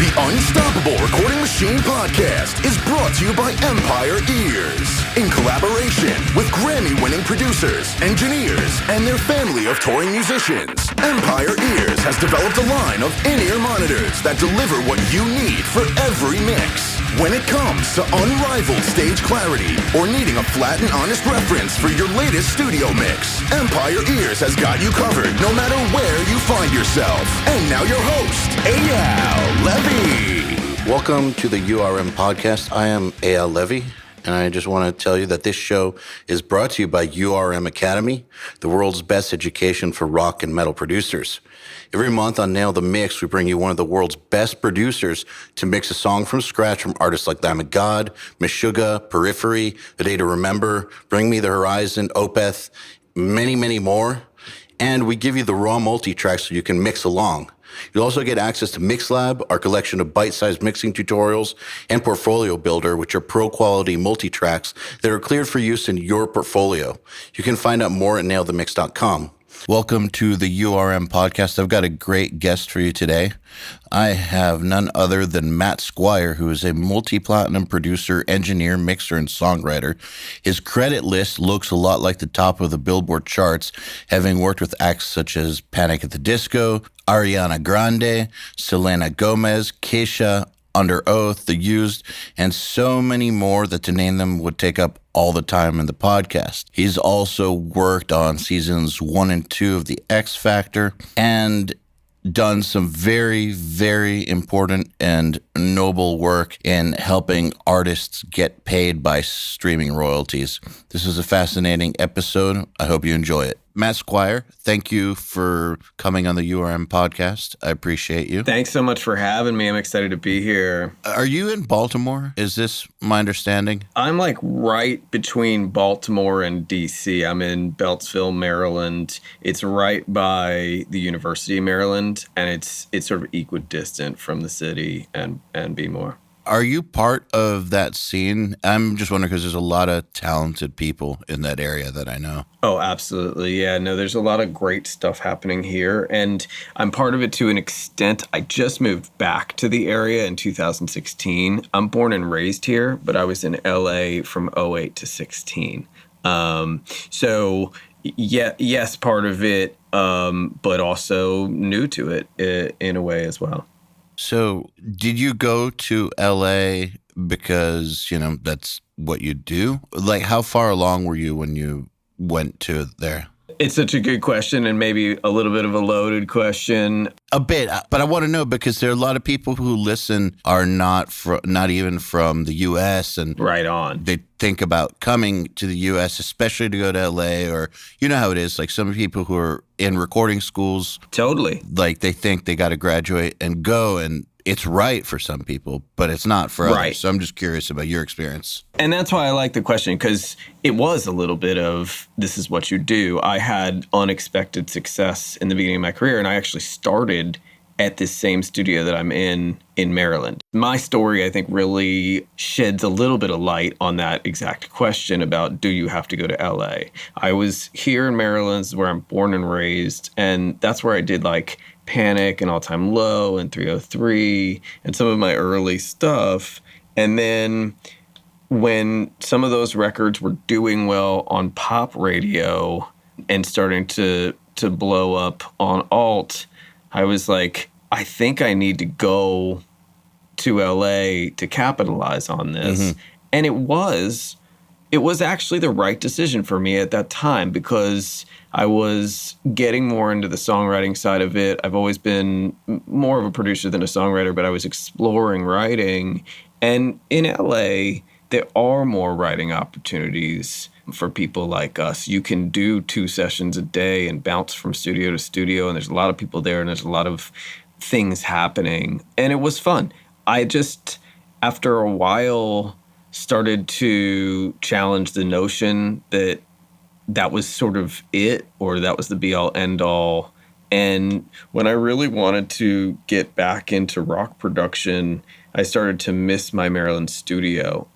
The Unstoppable Recording Machine podcast is brought to you by Empire Ears in collaboration with Grammy-winning producers, engineers, and their family of touring musicians. Empire Ears has developed a line of in-ear monitors that deliver what you need for every mix. When it comes to unrivaled stage clarity or needing a flat and honest reference for your latest studio mix, Empire Ears has got you covered no matter where you find yourself. And now your host, EYAL Levy. Welcome to the URM podcast. I am EYAL Levy, and I just want to tell you that this show is brought to you by URM Academy, the world's best education for rock and metal producers. Every month on Nail the Mix, we bring you one of the world's best producers to mix a song from scratch from artists like Lamb of God, Meshuggah, Periphery, A Day to Remember, Bring Me the Horizon, Opeth, many, many more. And we give you the raw multi-track so you can mix along. You'll also get access to MixLab, our collection of bite-sized mixing tutorials, and Portfolio Builder, which are pro-quality multi-tracks that are cleared for use in your portfolio. You can find out more at nailthemix.com. Welcome to the URM podcast. I've got a great guest for you today. I have none other than Matt Squire, who is a multi-platinum producer, engineer, mixer, and songwriter. His credit list looks a lot like the top of the Billboard charts, having worked with acts such as Panic at the Disco, Ariana Grande, Selena Gomez, Kesha, Under Oath, The Used, and so many more that to name them would take up all the time in the podcast. He's also worked on seasons 1 and 2 of The X Factor and done some very, very important and noble work in helping artists get paid by streaming royalties. This is a fascinating episode. I hope you enjoy it. Matt Squire, thank you for coming on the URM podcast. I appreciate you. Thanks so much for having me. I'm excited to be here. Are you in Baltimore? Is this my understanding? I'm like right between Baltimore and D.C. I'm in Beltsville, Maryland. It's right by the University of Maryland, and it's sort of equidistant from the city and B-more. Are you part of that scene? I'm just wondering because there's a lot of talented people in that area that I know. Oh, absolutely. Yeah, no, there's a lot of great stuff happening here, and I'm part of it to an extent. I just moved back to the area in 2016. I'm born and raised here, but I was in LA from 08 to 16. So, yeah, yes, part of it, but also new to it in a way as well. So did you go to LA because, that's what you do? Like, how far along were you when you went to there? It's such a good question and maybe a little bit of a loaded question. A bit, but I want to know because there are a lot of people who listen are not even from the U.S. and right on. They think about coming to the U.S., especially to go to L.A. or you know how it is. Like some people who are in recording schools, totally. Like they think they got to graduate and go, and it's right for some people, but it's not for others. Right. So I'm just curious about your experience. And that's why I like the question, because it was a little bit of, this is what you do. I had unexpected success in the beginning of my career, and I actually started at this same studio that I'm in Maryland. My story, I think, really sheds a little bit of light on that exact question about, do you have to go to LA? I was here in Maryland, where I'm born and raised, and that's where I did like Panic and All Time Low and 303 and some of my early stuff. And then when some of those records were doing well on pop radio and starting to blow up on alt, I was like, I think I need to go to LA to capitalize on this. Mm-hmm. And it was actually the right decision for me at that time because I was getting more into the songwriting side of it. I've always been more of a producer than a songwriter, but I was exploring writing. And in LA, there are more writing opportunities for people like us. You can do 2 sessions a day and bounce from studio to studio, and there's a lot of people there, and there's a lot of things happening. And it was fun. I just, after a while, started to challenge the notion that that was sort of it, or that was the be-all, end-all. And when I really wanted to get back into rock production, I started to miss my Maryland studio.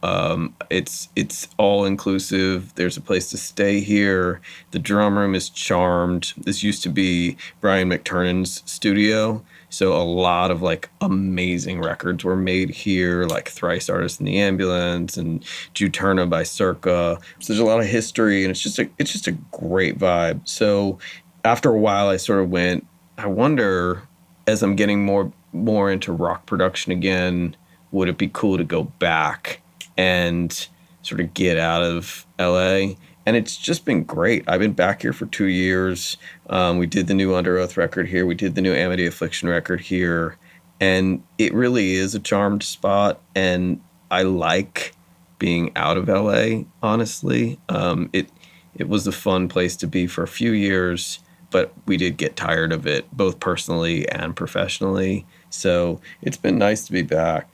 It's all inclusive. There's a place to stay here. The drum room is charmed. This used to be Brian McTurnan's studio. So a lot of like amazing records were made here, like Thrice Artist in the Ambulance and Juturna by Circa. So there's a lot of history, and it's just a great vibe. So after a while, I sort of went, I wonder, as I'm getting more into rock production again, would it be cool to go back and sort of get out of LA? And it's just been great. I've been back here for 2 years. We did the new Under Oath record here. We did the new Amity Affliction record here. And it really is a charmed spot. And I like being out of LA, honestly. It was a fun place to be for a few years, but we did get tired of it, both personally and professionally. So it's been nice to be back.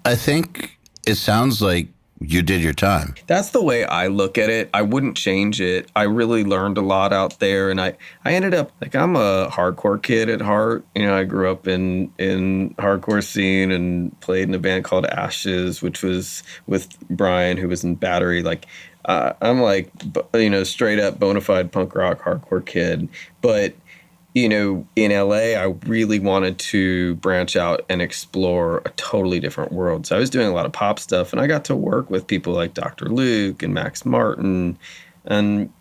I think it sounds like you did your time. That's the way I look at it. I wouldn't change it. I really learned a lot out there, and I ended up, like, I'm a hardcore kid at heart. You know, I grew up in hardcore scene and played in a band called Ashes, which was with Brian, who was in Battery. Like, I'm like, you know, straight up bona fide punk rock hardcore kid. But, you know, in LA, I really wanted to branch out and explore a totally different world. So I was doing a lot of pop stuff, and I got to work with people like Dr. Luke and Max Martin and,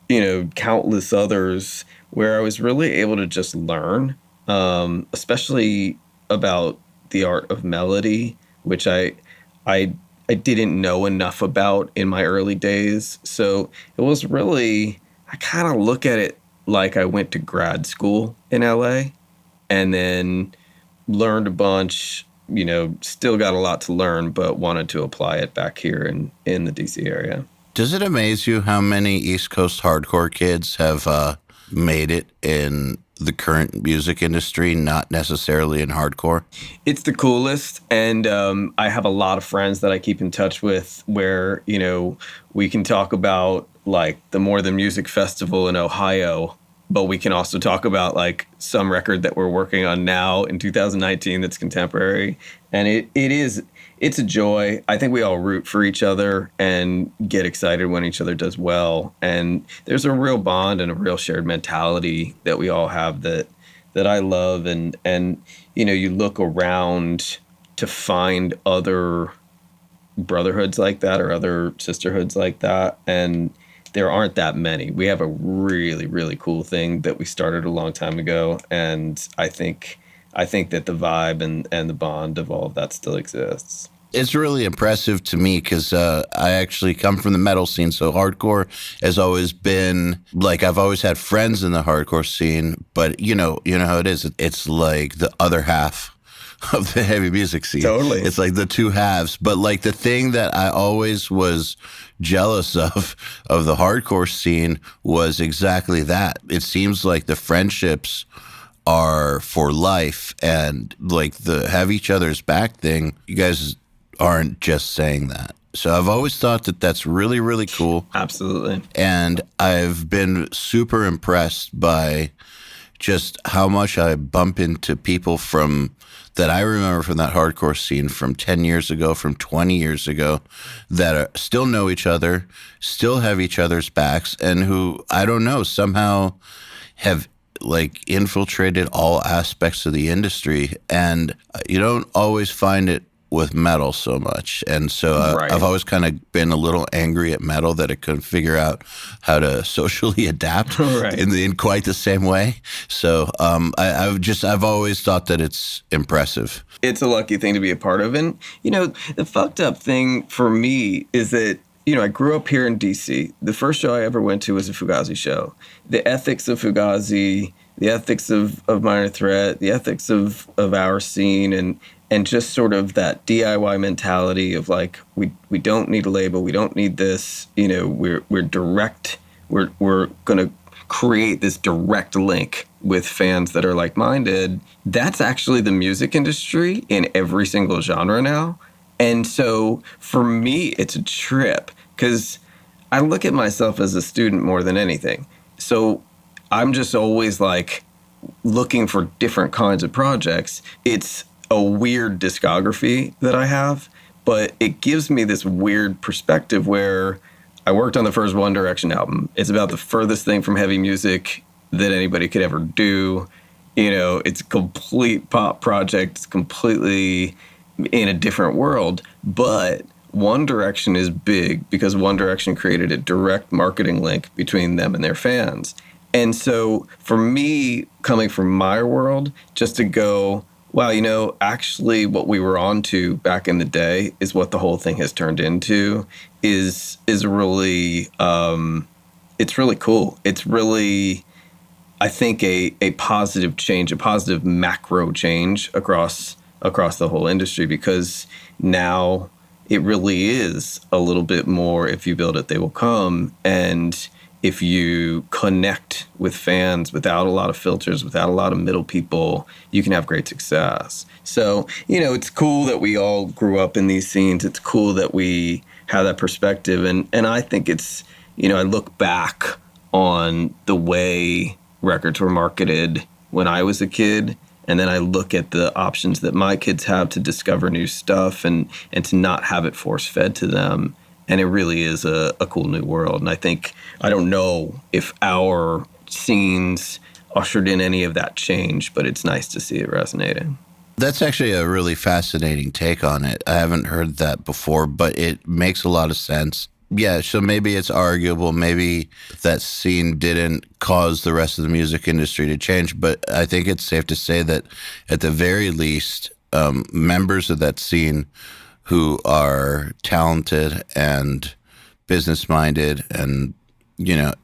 you know, countless others, where I was really able to just learn, especially about the art of melody, which I didn't know enough about in my early days. So it was really, I kind of look at it like I went to grad school in LA and then learned a bunch, you know, still got a lot to learn, but wanted to apply it back here in the DC area. Does it amaze you how many East Coast hardcore kids have made it in the current music industry, not necessarily in hardcore? It's the coolest, and I have a lot of friends that I keep in touch with where, you know, we can talk about like the More Than Music Festival in Ohio, but we can also talk about like some record that we're working on now in 2019 that's contemporary. And it's a joy. I think we all root for each other and get excited when each other does well. And there's a real bond and a real shared mentality that we all have that I love. And you know, you look around to find other brotherhoods like that or other sisterhoods like that, and there aren't that many. We have a really, really cool thing that we started a long time ago, and I think that the vibe and the bond of all of that still exists. It's really impressive to me because I actually come from the metal scene, so hardcore has always been, like, I've always had friends in the hardcore scene, but you know how it is. It's like the other half of the heavy music scene. Totally. It's like the two halves. But like the thing that I always was jealous of the hardcore scene was exactly that. It seems like the friendships are for life, and like the have each other's back thing, you guys aren't just saying that. So I've always thought that that's really, really cool. Absolutely. And I've been super impressed by just how much I bump into people from that I remember from that hardcore scene from 10 years ago, from 20 years ago, that still know each other, still have each other's backs, and who, I don't know, somehow have like infiltrated all aspects of the industry. And you don't always find it with metal so much. And so Right. I've always kind of been a little angry at metal that it couldn't figure out how to socially adapt Right. in quite the same way. So I've always thought that it's impressive. It's a lucky thing to be a part of. And, you know, the fucked up thing for me is that, you know, I grew up here in DC. The first show I ever went to was a Fugazi show. The ethics of Fugazi, the ethics of Minor Threat, the ethics of our scene, and just sort of that DIY mentality of like, we don't need a label, we don't need this, you know, we're direct, we're going to create this direct link with fans that are like-minded. That's actually the music industry in every single genre now. And so for me, it's a trip because I look at myself as a student more than anything. So I'm just always like looking for different kinds of projects. It's a weird discography that I have, but it gives me this weird perspective where I worked on the first One Direction album. It's about the furthest thing from heavy music that anybody could ever do. It's a complete pop project. It's completely in a different world. But One Direction is big because One Direction created a direct marketing link between them and their fans. And so for me, coming from my world, just to go, wow, actually what we were on to back in the day is what the whole thing has turned into is really, it's really cool. It's really, I think, a positive change, a positive macro change across the whole industry, because now it really is a little bit more, if you build it, they will come. And if you connect with fans without a lot of filters, without a lot of middle people, you can have great success. So, it's cool that we all grew up in these scenes. It's cool that we have that perspective. And I think it's, I look back on the way records were marketed when I was a kid, and then I look at the options that my kids have to discover new stuff and to not have it force-fed to them. And it really is a cool new world. And I don't know if our scenes ushered in any of that change, but it's nice to see it resonating. That's actually a really fascinating take on it. I haven't heard that before, but it makes a lot of sense. Yeah, so maybe it's arguable. Maybe that scene didn't cause the rest of the music industry to change, but I think it's safe to say that at the very least, members of that scene who are talented and business-minded and,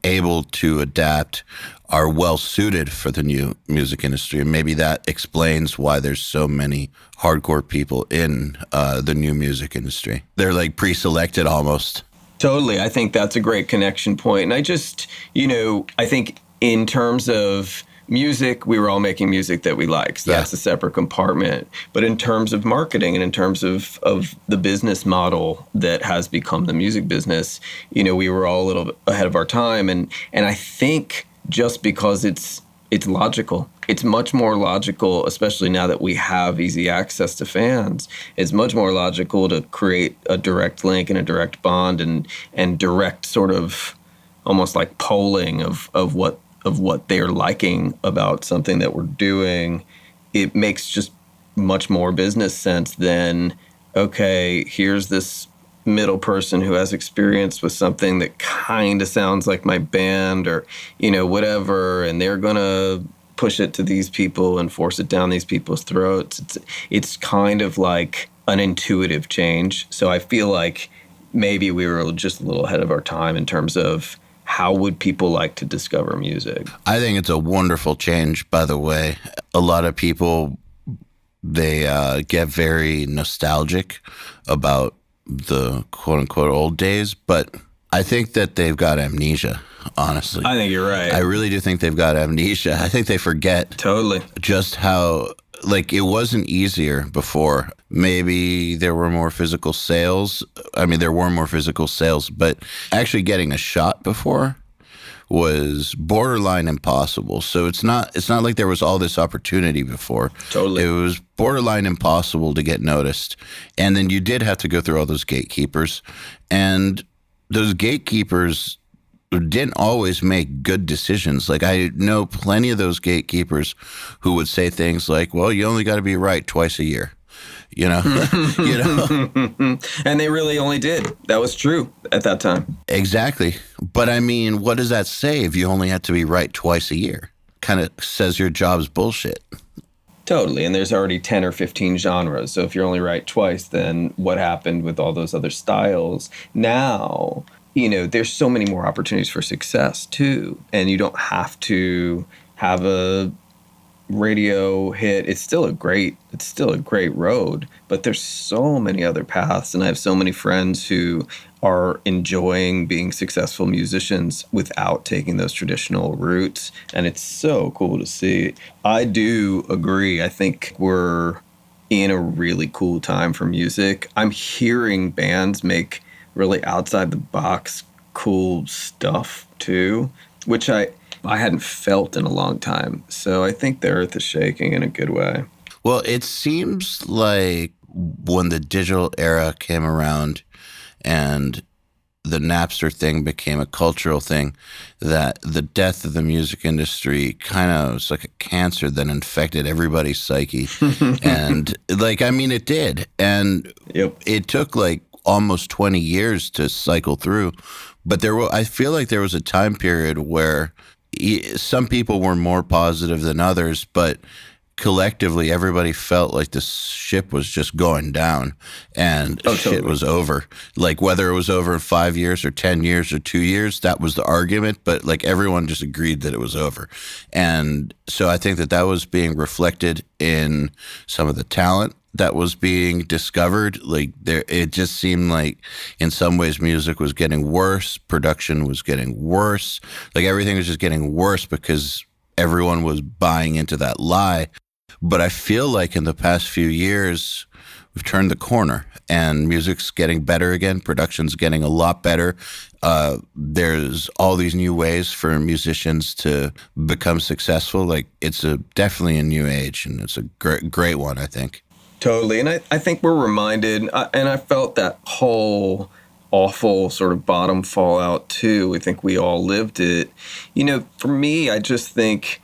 able to adapt are well suited for the new music industry. And maybe that explains why there's so many hardcore people in the new music industry. They're like pre-selected almost. Totally. I think that's a great connection point. And I just, I think in terms of music, we were all making music that we like. So that's a separate compartment. But in terms of marketing and in terms of the business model that has become the music business, we were all a little bit ahead of our time. And I think just because it's logical. It's much more logical, especially now that we have easy access to fans. It's much more logical to create a direct link and a direct bond and direct sort of almost like polling of what they're liking about something that we're doing. It makes just much more business sense than, okay, here's this middle person who has experience with something that kind of sounds like my band or, whatever, and they're going to push it to these people and force it down these people's throats. It's kind of like an intuitive change. So I feel like maybe we were just a little ahead of our time in terms of how would people like to discover music. I think it's a wonderful change, by the way. A lot of people, they get very nostalgic about the quote-unquote old days, but I think that they've got amnesia, honestly. I think you're right. I really do think they've got amnesia. I think they forget totally just how, it wasn't easier before. Maybe there were more physical sales. I mean, there were more physical sales, but actually getting a shot before was borderline impossible. So it's not like there was all this opportunity before. Totally. It was borderline impossible to get noticed. And then you did have to go through all those gatekeepers. And those gatekeepers didn't always make good decisions. Like, I know plenty of those gatekeepers who would say things like, well, you only got to be right twice a year. And they really only did. That was true at that time. Exactly. But I mean, what does that say if you only have to be right twice a year? Kind of says your job's bullshit. Totally. And there's already 10 or 15 genres. So if you're only right twice, then what happened with all those other styles? Now, there's so many more opportunities for success too. And you don't have to have a radio hit. It's still a great road, but there's so many other paths. And I have so many friends who are enjoying being successful musicians without taking those traditional routes. And it's so cool to see. I do agree. I think we're in a really cool time for music. I'm hearing bands make really outside the box cool stuff too, which I hadn't felt in a long time. So I think the earth is shaking in a good way. Well, it seems like when the digital era came around and the Napster thing became a cultural thing, that the death of the music industry kind of was like a cancer that infected everybody's psyche. And like, I mean, it did. And it took like almost 20 years to cycle through. But I feel like there was a time period where some people were more positive than others, but collectively everybody felt like the ship was just going down and shit was over. Like whether it was over in 5 years or 10 years or 2 years, that was the argument, but like everyone just agreed that it was over. And so I think that was being reflected in some of the talent that was being discovered. Like it just seemed like in some ways music was getting worse, production was getting worse, like everything was just getting worse because everyone was buying into that lie. But I feel like in the past few years, we've turned the corner and music's getting better again. Production's getting a lot better. There's all these new ways for musicians to become successful. Like it's definitely a new age, and it's a great one, I think. Totally. And I think we're reminded, and I felt that whole awful sort of bottom fallout too. I think we all lived it. You know, for me, I just think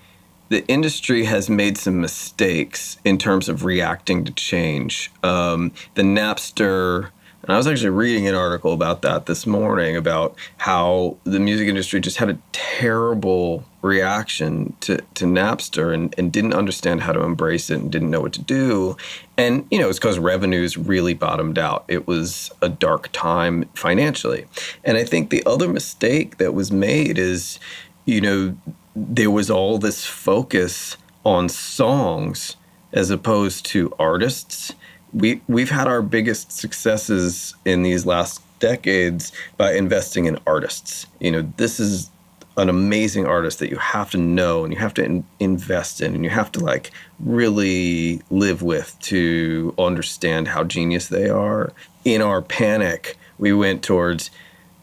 the industry has made some mistakes in terms of reacting to change. The Napster, and I was actually reading an article about that this morning, about how the music industry just had a terrible reaction to Napster and didn't understand how to embrace it and didn't know what to do. And, you know, it's because revenues really bottomed out. It was a dark time financially. And I think the other mistake that was made is, you know, there was all this focus on songs as opposed to artists. We've had our biggest successes in these last decades by investing in artists. You know, this is an amazing artist that you have to know and you have to invest in and you have to like really live with to understand how genius they are. In our panic, we went towards,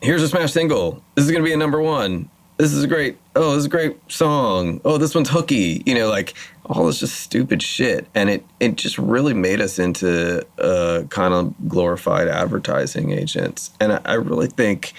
here's a smash single. This is going to be a number one. This is great. Oh, this is a great song. Oh, this one's hooky. You know, like all this just stupid shit. And it just really made us into kind of glorified advertising agents. And I really think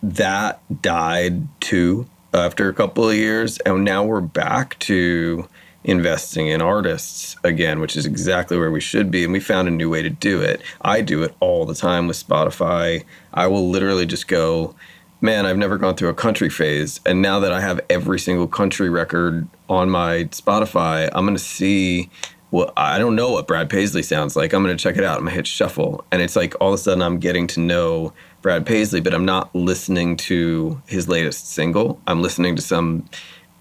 that died too after a couple of years. And now we're back to investing in artists again, which is exactly where we should be. And we found a new way to do it. I do it all the time with Spotify. I will literally just go, man, I've never gone through a country phase. And now that I have every single country record on my Spotify, I'm going to see, well, I don't know what Brad Paisley sounds like. I'm going to check it out. I'm going to hit shuffle. And it's like all of a sudden I'm getting to know Brad Paisley, but I'm not listening to his latest single. I'm listening to some,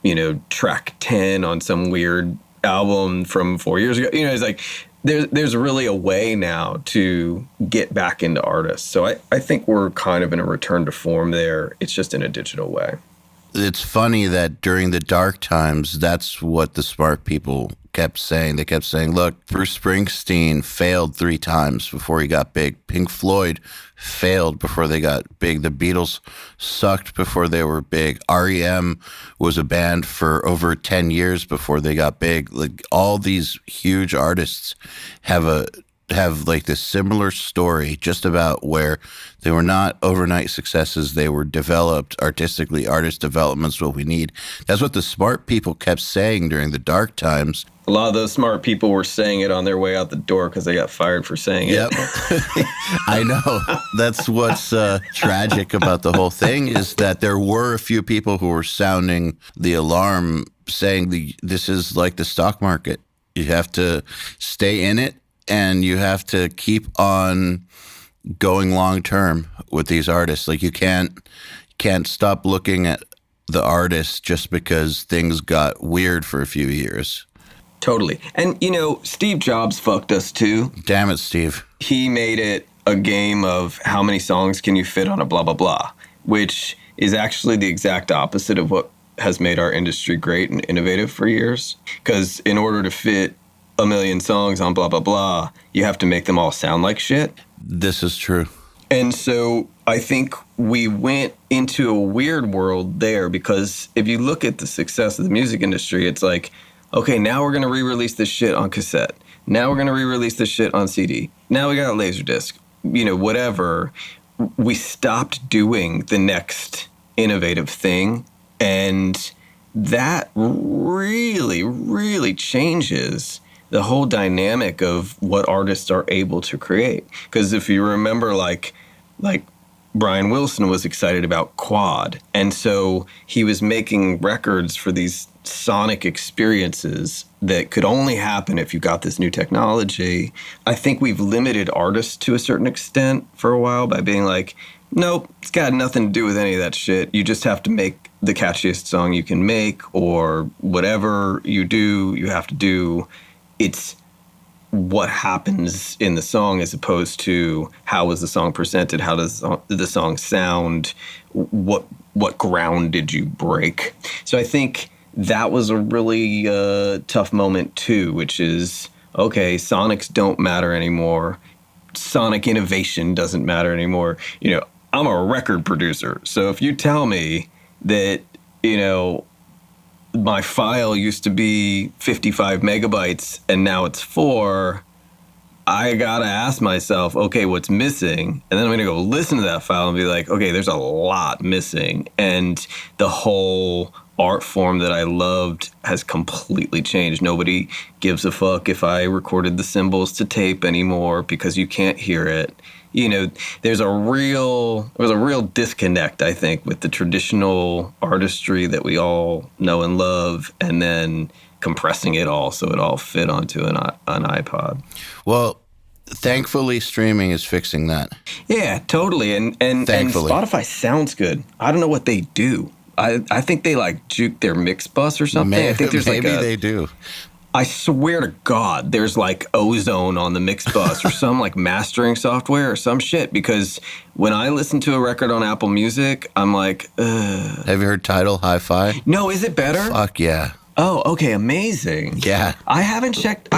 you know, track 10 on some weird album from 4 years ago. You know, it's like, there's really a way now to get back into artists. So I think we're kind of in a return to form there. It's just in a digital way. It's funny that during the dark times, that's what the smart people kept saying. They kept saying, look, Bruce Springsteen failed 3 times before he got big. Pink Floyd failed before they got big. The Beatles sucked before they were big. REM was a band for over 10 years before they got big. Like all these huge artists have like this similar story, just about where they were not overnight successes. They were developed artistically. Artist development's what we need. That's what the smart people kept saying during the dark times. A lot of those smart people were saying it on their way out the door because they got fired for saying it. Yep. I know. That's what's tragic about the whole thing, is that there were a few people who were sounding the alarm, saying this is like the stock market. You have to stay in it, and you have to keep on going long term with these artists. Like you can't stop looking at the artists just because things got weird for a few years. Totally. And, you know, Steve Jobs fucked us too. Damn it, Steve. He made it a game of how many songs can you fit on a blah, blah, blah, which is actually the exact opposite of what has made our industry great and innovative for years. Because in order to fit 1 million songs on blah, blah, blah, you have to make them all sound like shit. This is true. And so I think we went into a weird world there, because if you look at the success of the music industry, it's like, okay, now we're going to re-release this shit on cassette. Now we're going to re-release this shit on CD. Now we got a Laserdisc, you know, whatever. we stopped doing the next innovative thing. And that really, really changes the whole dynamic of what artists are able to create. Because if you remember, like Brian Wilson was excited about quad. And so he was making records for these sonic experiences that could only happen if you got this new technology. I think we've limited artists to a certain extent for a while by being like, nope, it's got nothing to do with any of that shit. You just have to make the catchiest song you can make, or whatever you do, you have to do. It's what happens in the song as opposed to how was the song presented, how does the song sound, what ground did you break. So I think that was a really tough moment too, which is, okay, sonics don't matter anymore. Sonic innovation doesn't matter anymore. You know, I'm a record producer. So if you tell me that, you know, my file used to be 55 megabytes and now it's 4, I gotta ask myself, okay, what's missing? And then I'm gonna go listen to that file and be like, okay, there's a lot missing. And the whole art form that I loved has completely changed. Nobody gives a fuck if I recorded the cymbals to tape anymore because you can't hear it. You know, there was a real disconnect, I think, with the traditional artistry that we all know and love, and then compressing it all so it all fit onto an iPod. Well, thankfully, streaming is fixing that. Yeah, totally. And Spotify sounds good. I don't know what they do. I think they like juke their mix bus or something. I think there's maybe they do. I swear to God, there's like ozone on the mix bus or some like mastering software or some shit. Because when I listen to a record on Apple Music, I'm like, ugh. Have you heard Tidal Hi-Fi? No, is it better? Fuck yeah. Oh, okay, amazing. Yeah. I haven't checked.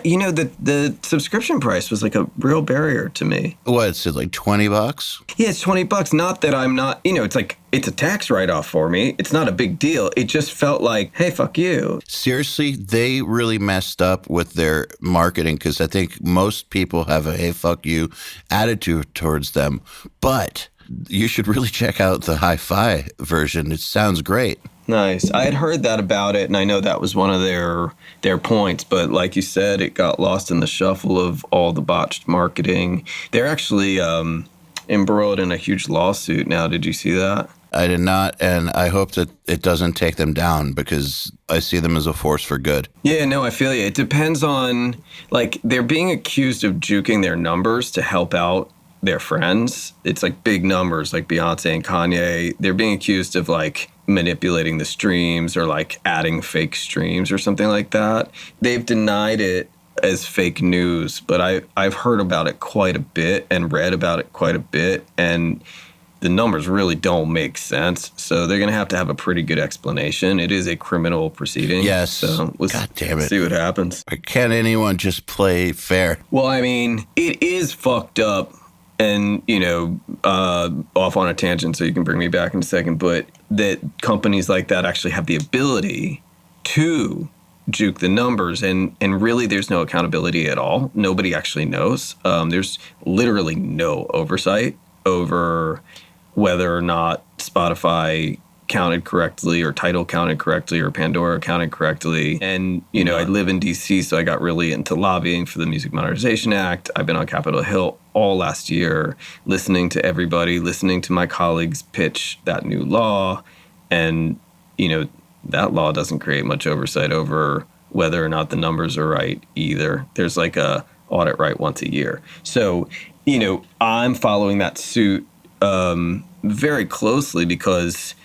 You know, the subscription price was like a real barrier to me. What, is it like $20? Yeah, it's $20. Not that I'm not, you know, it's like, it's a tax write-off for me. It's not a big deal. It just felt like, hey, fuck you. Seriously, they really messed up with their marketing because I think most people have a hey, fuck you attitude towards them. But you should really check out the hi-fi version. It sounds great. Nice. I had heard that about it, and I know that was one of their points. But like you said, it got lost in the shuffle of all the botched marketing. They're actually embroiled in a huge lawsuit now. Did you see that? I did not, and I hope that it doesn't take them down because I see them as a force for good. Yeah, no, I feel you. It depends on, like, they're being accused of juking their numbers to help out their friends. It's like big numbers, like Beyonce and Kanye. They're being accused of, like, manipulating the streams or, like, adding fake streams or something like that. They've denied it as fake news, but I've heard about it quite a bit and read about it quite a bit, and the numbers really don't make sense. So they're going to have a pretty good explanation. It is a criminal proceeding. Yes. So let's God damn it. see what happens. Can't anyone just play fair? Well, I mean, it is fucked up. And, you know, off on a tangent, so you can bring me back in a second, but that companies like that actually have the ability to juke the numbers, and really there's no accountability at all. Nobody actually knows. There's literally no oversight over whether or not Spotify counted correctly or Tidal counted correctly or Pandora counted correctly. And, you know, I live in D.C., so I got really into lobbying for the Music Modernization Act. I've been on Capitol Hill all last year, listening to everybody, listening to my colleagues pitch that new law. And, you know, that law doesn't create much oversight over whether or not the numbers are right either. There's like a audit right once a year. So, you know, I'm following that suit very closely because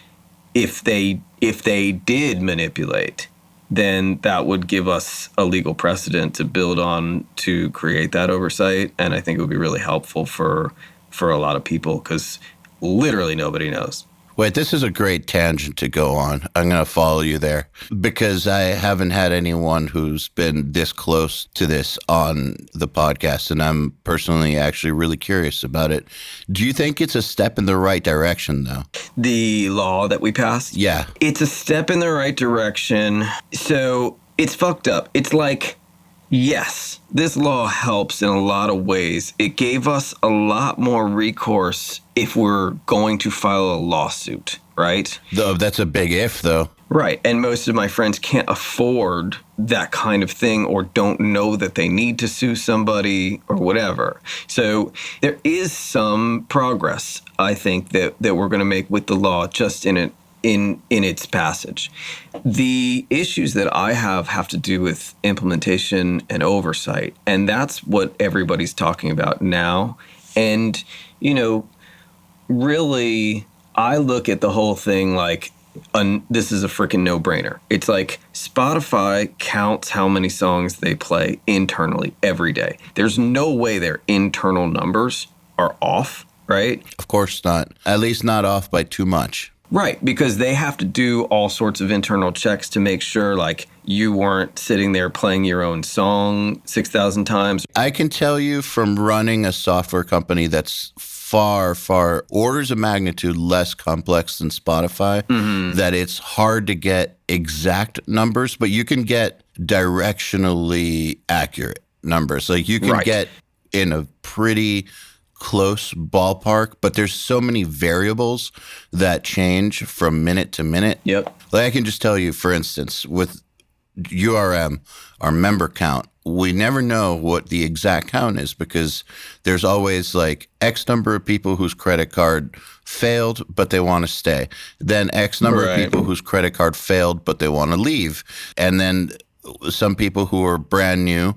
if they did manipulate, then that would give us a legal precedent to build on to create that oversight. And I think it would be really helpful for a lot of people because literally nobody knows. Wait, this is a great tangent to go on. I'm going to follow you there because I haven't had anyone who's been this close to this on the podcast, and I'm personally actually really curious about it. Do you think it's a step in the right direction, though? The law that we passed? Yeah. It's a step in the right direction. So it's fucked up. It's like Yes, this law helps in a lot of ways. It gave us a lot more recourse if we're going to file a lawsuit, right? Though that's a big if, though. Right. And most of my friends can't afford that kind of thing or don't know that they need to sue somebody or whatever. So there is some progress, I think, that we're going to make with the law just in its passage. The issues that I have to do with implementation and oversight, and that's what everybody's talking about now. And, really, I look at the whole thing like, this is a freaking no-brainer. It's like Spotify counts how many songs they play internally every day. There's no way their internal numbers are off, right? Of course not. At least not off by too much. Right, because they have to do all sorts of internal checks to make sure, like, you weren't sitting there playing your own song 6,000 times. I can tell you from running a software company that's far orders of magnitude less complex than Spotify, that it's hard to get exact numbers, but you can get directionally accurate numbers. Like you can get in a pretty close ballpark, but there's so many variables that change from minute to minute. Yep. Like I can just tell you, for instance, with URM, our member count, we never know what the exact count is because there's always like X number of people whose credit card failed, but they want to stay. Then X number of people whose credit card failed, but they want to leave. And then some people who are brand new,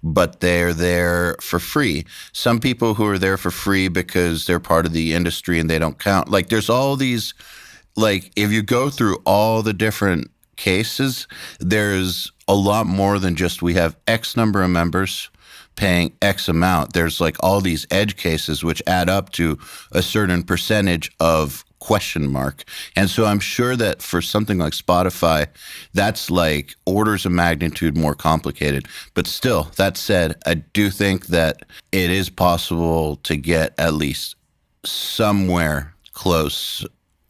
but they're there for free. Some people who are there for free because they're part of the industry and they don't count. Like there's all these, like if you go through all the different cases, there's a lot more than just we have X number of members paying X amount. There's like all these edge cases which add up to a certain percentage of question mark. And so I'm sure that for something like Spotify, that's like orders of magnitude more complicated. But still, that said, I do think that it is possible to get at least somewhere close,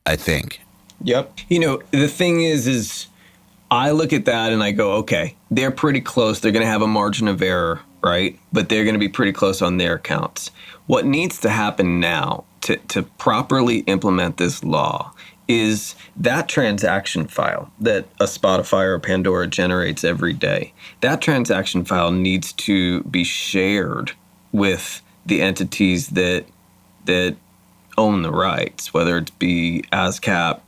I think. Yep. The thing is I look at that and I go, okay, they're pretty close. They're going to have a margin of error, right? But they're going to be pretty close on their counts. What needs to happen now to properly implement this law is that transaction file that a Spotify or a Pandora generates every day. That transaction file needs to be shared with the entities that own the rights, whether it be ASCAP,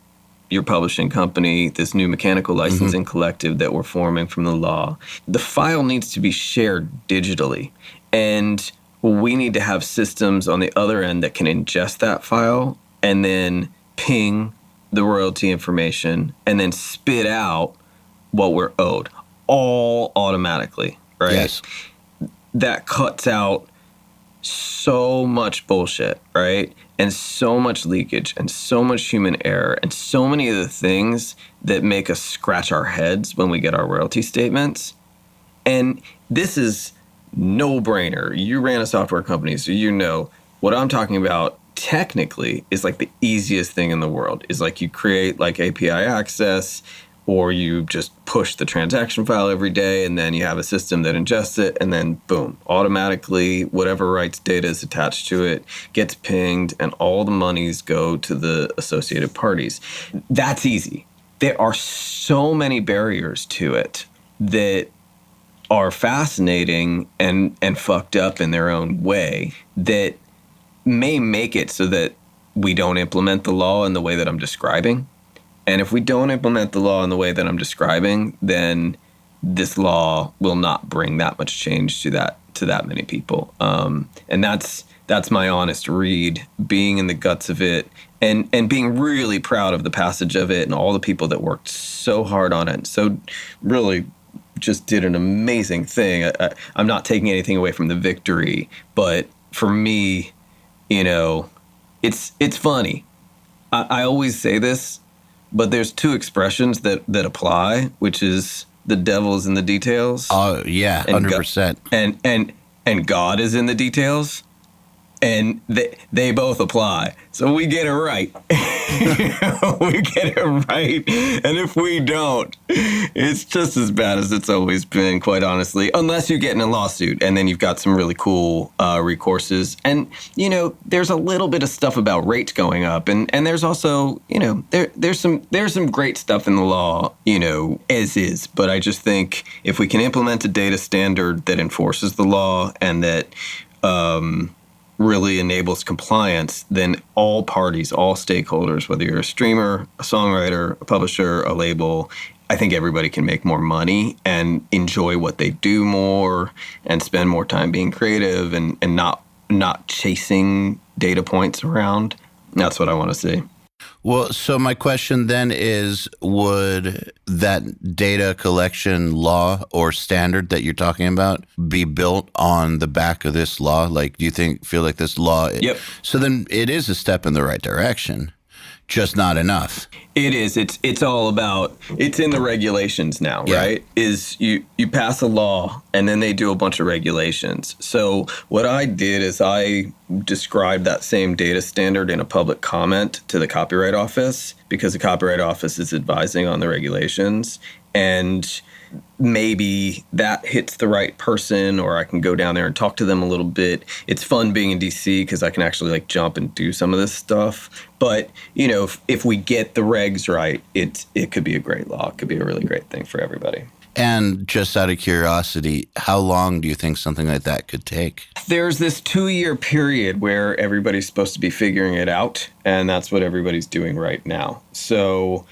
your publishing company, this new mechanical licensing collective that we're forming from the law. The file needs to be shared digitally. And we need to have systems on the other end that can ingest that file and then ping the royalty information and then spit out what we're owed, all automatically, right? Yes. That cuts out so much bullshit, right? And so much leakage and so much human error and so many of the things that make us scratch our heads when we get our royalty statements. And this is no-brainer. You ran a software company, so you know what I'm talking about technically is like the easiest thing in the world. Is like you create like API access or you just push the transaction file every day and then you have a system that ingests it and then boom, automatically whatever rights data is attached to it gets pinged and all the monies go to the associated parties. That's easy. There are so many barriers to it that are fascinating and fucked up in their own way that may make it so that we don't implement the law in the way that I'm describing. And if we don't implement the law in the way that I'm describing, then this law will not bring that much change to that many people. And that's my honest read, being in the guts of it and being really proud of the passage of it and all the people that worked so hard on it. So really just did an amazing thing. I'm not taking anything away from the victory, but for me, it's funny. I always say this, but there's two expressions that apply, which is the devil is in the details. Oh, yeah, 100%. And God is in the details. And they both apply. So we get it right. we get it right. And if we don't, it's just as bad as it's always been, quite honestly, unless you get in a lawsuit and then you've got some really cool recourses. And, there's a little bit of stuff about rates going up. And there's also, there's some great stuff in the law, as is. But I just think if we can implement a data standard that enforces the law and that really enables compliance, then all parties, all stakeholders, whether you're a streamer, a songwriter, a publisher, a label, I think everybody can make more money and enjoy what they do more and spend more time being creative and not chasing data points around. That's what I want to see. Well, so my question then is, would that data collection law or standard that you're talking about be built on the back of this law? Like, do you feel like this law? Yep. So then it is a step in the right direction, just not enough. It is. It's all about, it's in the regulations now, Yeah. right? Is you pass a law and then they do a bunch of regulations. So what I did is I described that same data standard in a public comment to the Copyright Office, because the Copyright Office is advising on the regulations. And maybe that hits the right person, or I can go down there and talk to them a little bit. It's fun being in DC because I can actually jump and do some of this stuff. But, if we get the regs right, it could be a great law. It could be a really great thing for everybody. And just out of curiosity, how long do you think something like that could take? There's this 2-year period where everybody's supposed to be figuring it out, and that's what everybody's doing right now. So,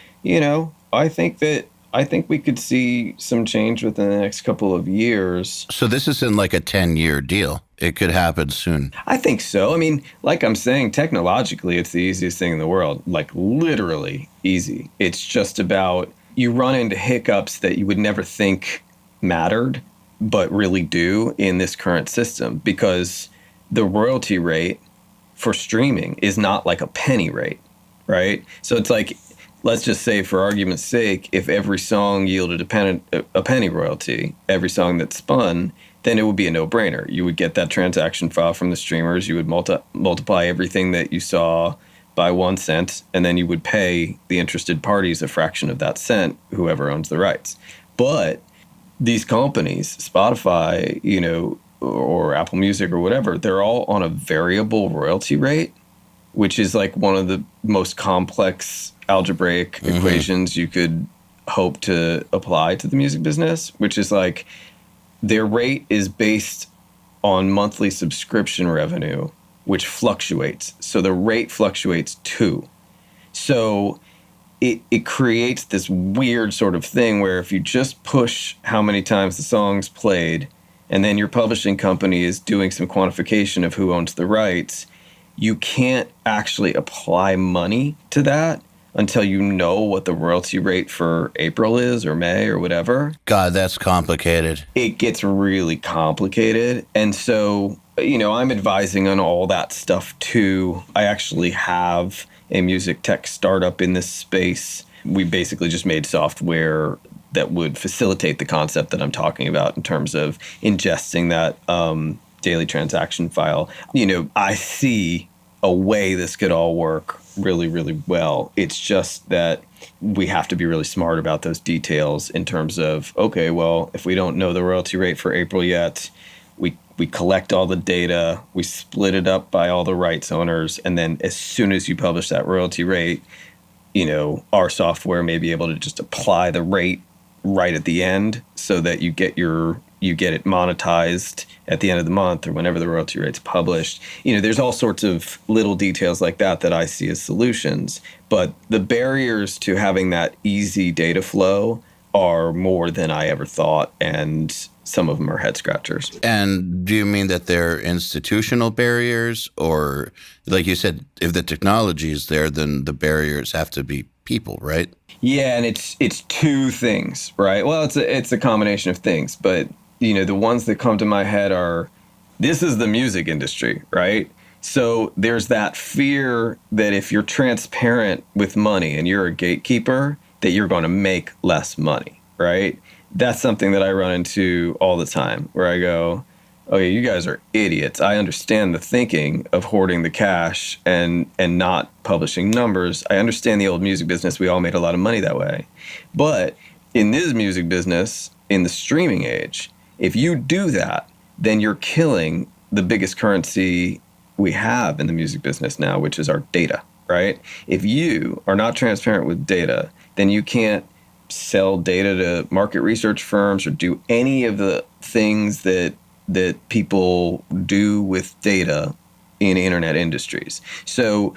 I think we could see some change within the next couple of years. So this isn't like a 10-year deal. It could happen soon. I think so. I mean, like I'm saying, technologically, it's the easiest thing in the world, literally easy. It's just about, you run into hiccups that you would never think mattered, but really do in this current system, because the royalty rate for streaming is not like a penny rate, right? So it's like, let's just say, for argument's sake, if every song yielded a penny royalty, every song that's spun, then it would be a no-brainer. You would get that transaction file from the streamers. You would multiply everything that you saw by 1 cent, and then you would pay the interested parties a fraction of that cent, whoever owns the rights. But these companies, Spotify, or Apple Music or whatever, they're all on a variable royalty rate, which is one of the most complex algebraic equations you could hope to apply to the music business, which is their rate is based on monthly subscription revenue, which fluctuates. So the rate fluctuates too. So it creates this weird sort of thing where if you just push how many times the song's played, and then your publishing company is doing some quantification of who owns the rights, you can't actually apply money to that until you know what the royalty rate for April is, or May, or whatever. God, that's complicated. It gets really complicated. And so, I'm advising on all that stuff too. I actually have a music tech startup in this space. We basically just made software that would facilitate the concept that I'm talking about in terms of ingesting that daily transaction file. I see a way this could all work really, really well. It's just that we have to be really smart about those details in terms of, okay, well, if we don't know the royalty rate for April yet, we collect all the data, we split it up by all the rights owners, and then as soon as you publish that royalty rate, our software may be able to just apply the rate right at the end so that you get it monetized at the end of the month or whenever the royalty rate's published. There's all sorts of little details like that I see as solutions. But the barriers to having that easy data flow are more than I ever thought, and some of them are head scratchers. And do you mean that they're institutional barriers, or like you said, if the technology is there, then the barriers have to be people, right? Yeah, and it's two things, right? Well, it's a combination of things, but the ones that come to my head are, this is the music industry, right? So there's that fear that if you're transparent with money and you're a gatekeeper, that you're going to make less money, right? That's something that I run into all the time, where I go, okay, you guys are idiots. I understand the thinking of hoarding the cash and not publishing numbers. I understand the old music business. We all made a lot of money that way. But in this music business, in the streaming age, if you do that, then you're killing the biggest currency we have in the music business now, which is our data, right? If you are not transparent with data, then you can't sell data to market research firms or do any of the things that people do with data in internet industries. So,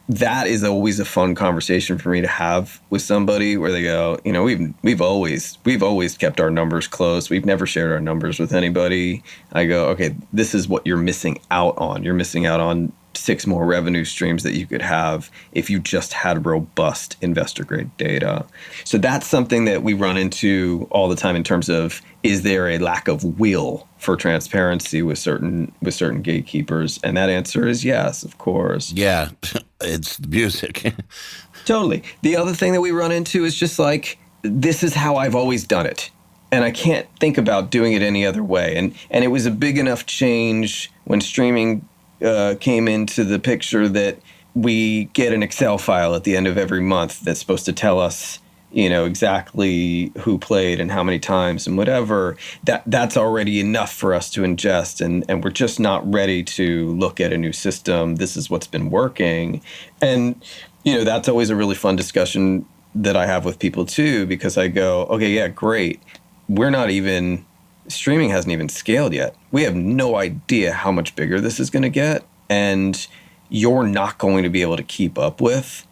that is always a fun conversation for me to have with somebody where they go, we've always kept our numbers close. We've never shared our numbers with anybody. I go, okay, this is what you're missing out on. You're missing out on 6 more revenue streams that you could have if you just had robust investor grade data. So that's something that we run into all the time in terms of, is there a lack of will for transparency with certain gatekeepers? And that answer is yes, of course. Yeah, it's the music. Totally. The other thing that we run into is just like, this is how I've always done it. And I can't think about doing it any other way. And it was a big enough change when streaming came into the picture that we get an Excel file at the end of every month that's supposed to tell us, exactly who played and how many times and whatever. That's already enough for us to ingest, and we're just not ready to look at a new system. This is what's been working. And, that's always a really fun discussion that I have with people too, because I go, okay, yeah, great. Streaming hasn't even scaled yet. We have no idea how much bigger this is going to get, and you're not going to be able to keep up with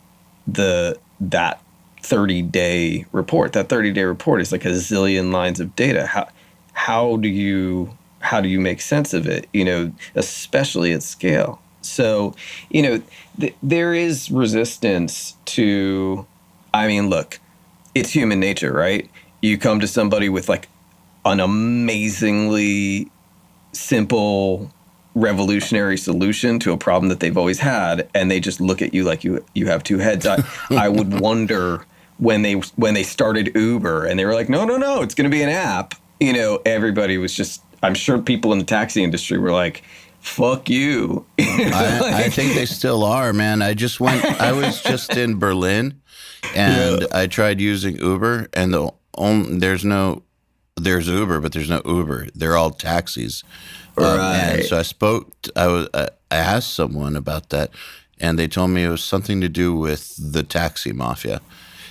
that 30-day report. That 30-day report is like a zillion lines of data. How do you make sense of it? Especially at scale. So, there is resistance to. I mean, look, it's human nature, right? You come to somebody with like an amazingly simple, revolutionary solution to a problem that they've always had, and they just look at you like you have two heads. I would wonder when they started Uber and they were like, no, it's going to be an app. Everybody was just. I'm sure people in the taxi industry were like, "Fuck you." I think they still are, man. I was just in Berlin, and I tried using Uber, and there's Uber, but there's no Uber. They're all taxis. Right. And so I asked someone about that, and they told me it was something to do with the taxi mafia.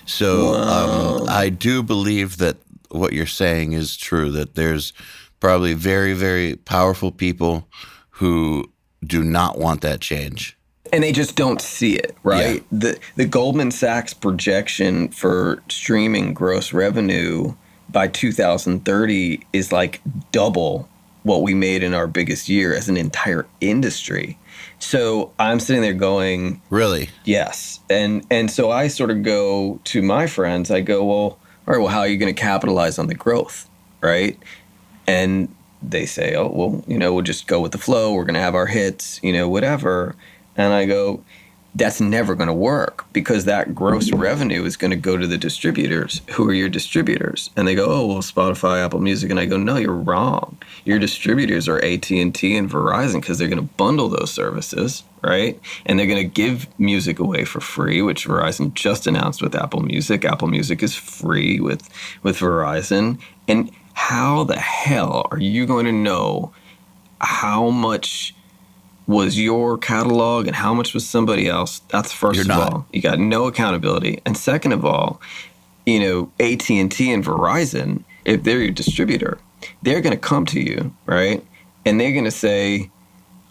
So I do believe that what you're saying is true, that there's probably very, very powerful people who do not want that change. And they just don't see it, right? Yeah. The Goldman Sachs projection for streaming gross revenue by 2030 is like double what we made in our biggest year as an entire industry. So I'm sitting there going, really? Yes. And so I sort of go to my friends, I go, well, all right, well, how are you going to capitalize on the growth, right? And they say, oh, well, we'll just go with the flow. We're going to have our hits, whatever. And I go, that's never going to work, because that gross revenue is going to go to the distributors. Who are your distributors? And they go, oh, well, Spotify, Apple Music. And I go, no, you're wrong. Your distributors are AT&T and Verizon, because they're going to bundle those services, right? And they're going to give music away for free, which Verizon just announced with Apple Music. Apple Music is free with Verizon. And how the hell are you going to know how much was your catalog and how much was somebody else? That's first of all. You got no accountability. And second of all, AT&T and Verizon, if they're your distributor, they're going to come to you, right? And they're going to say,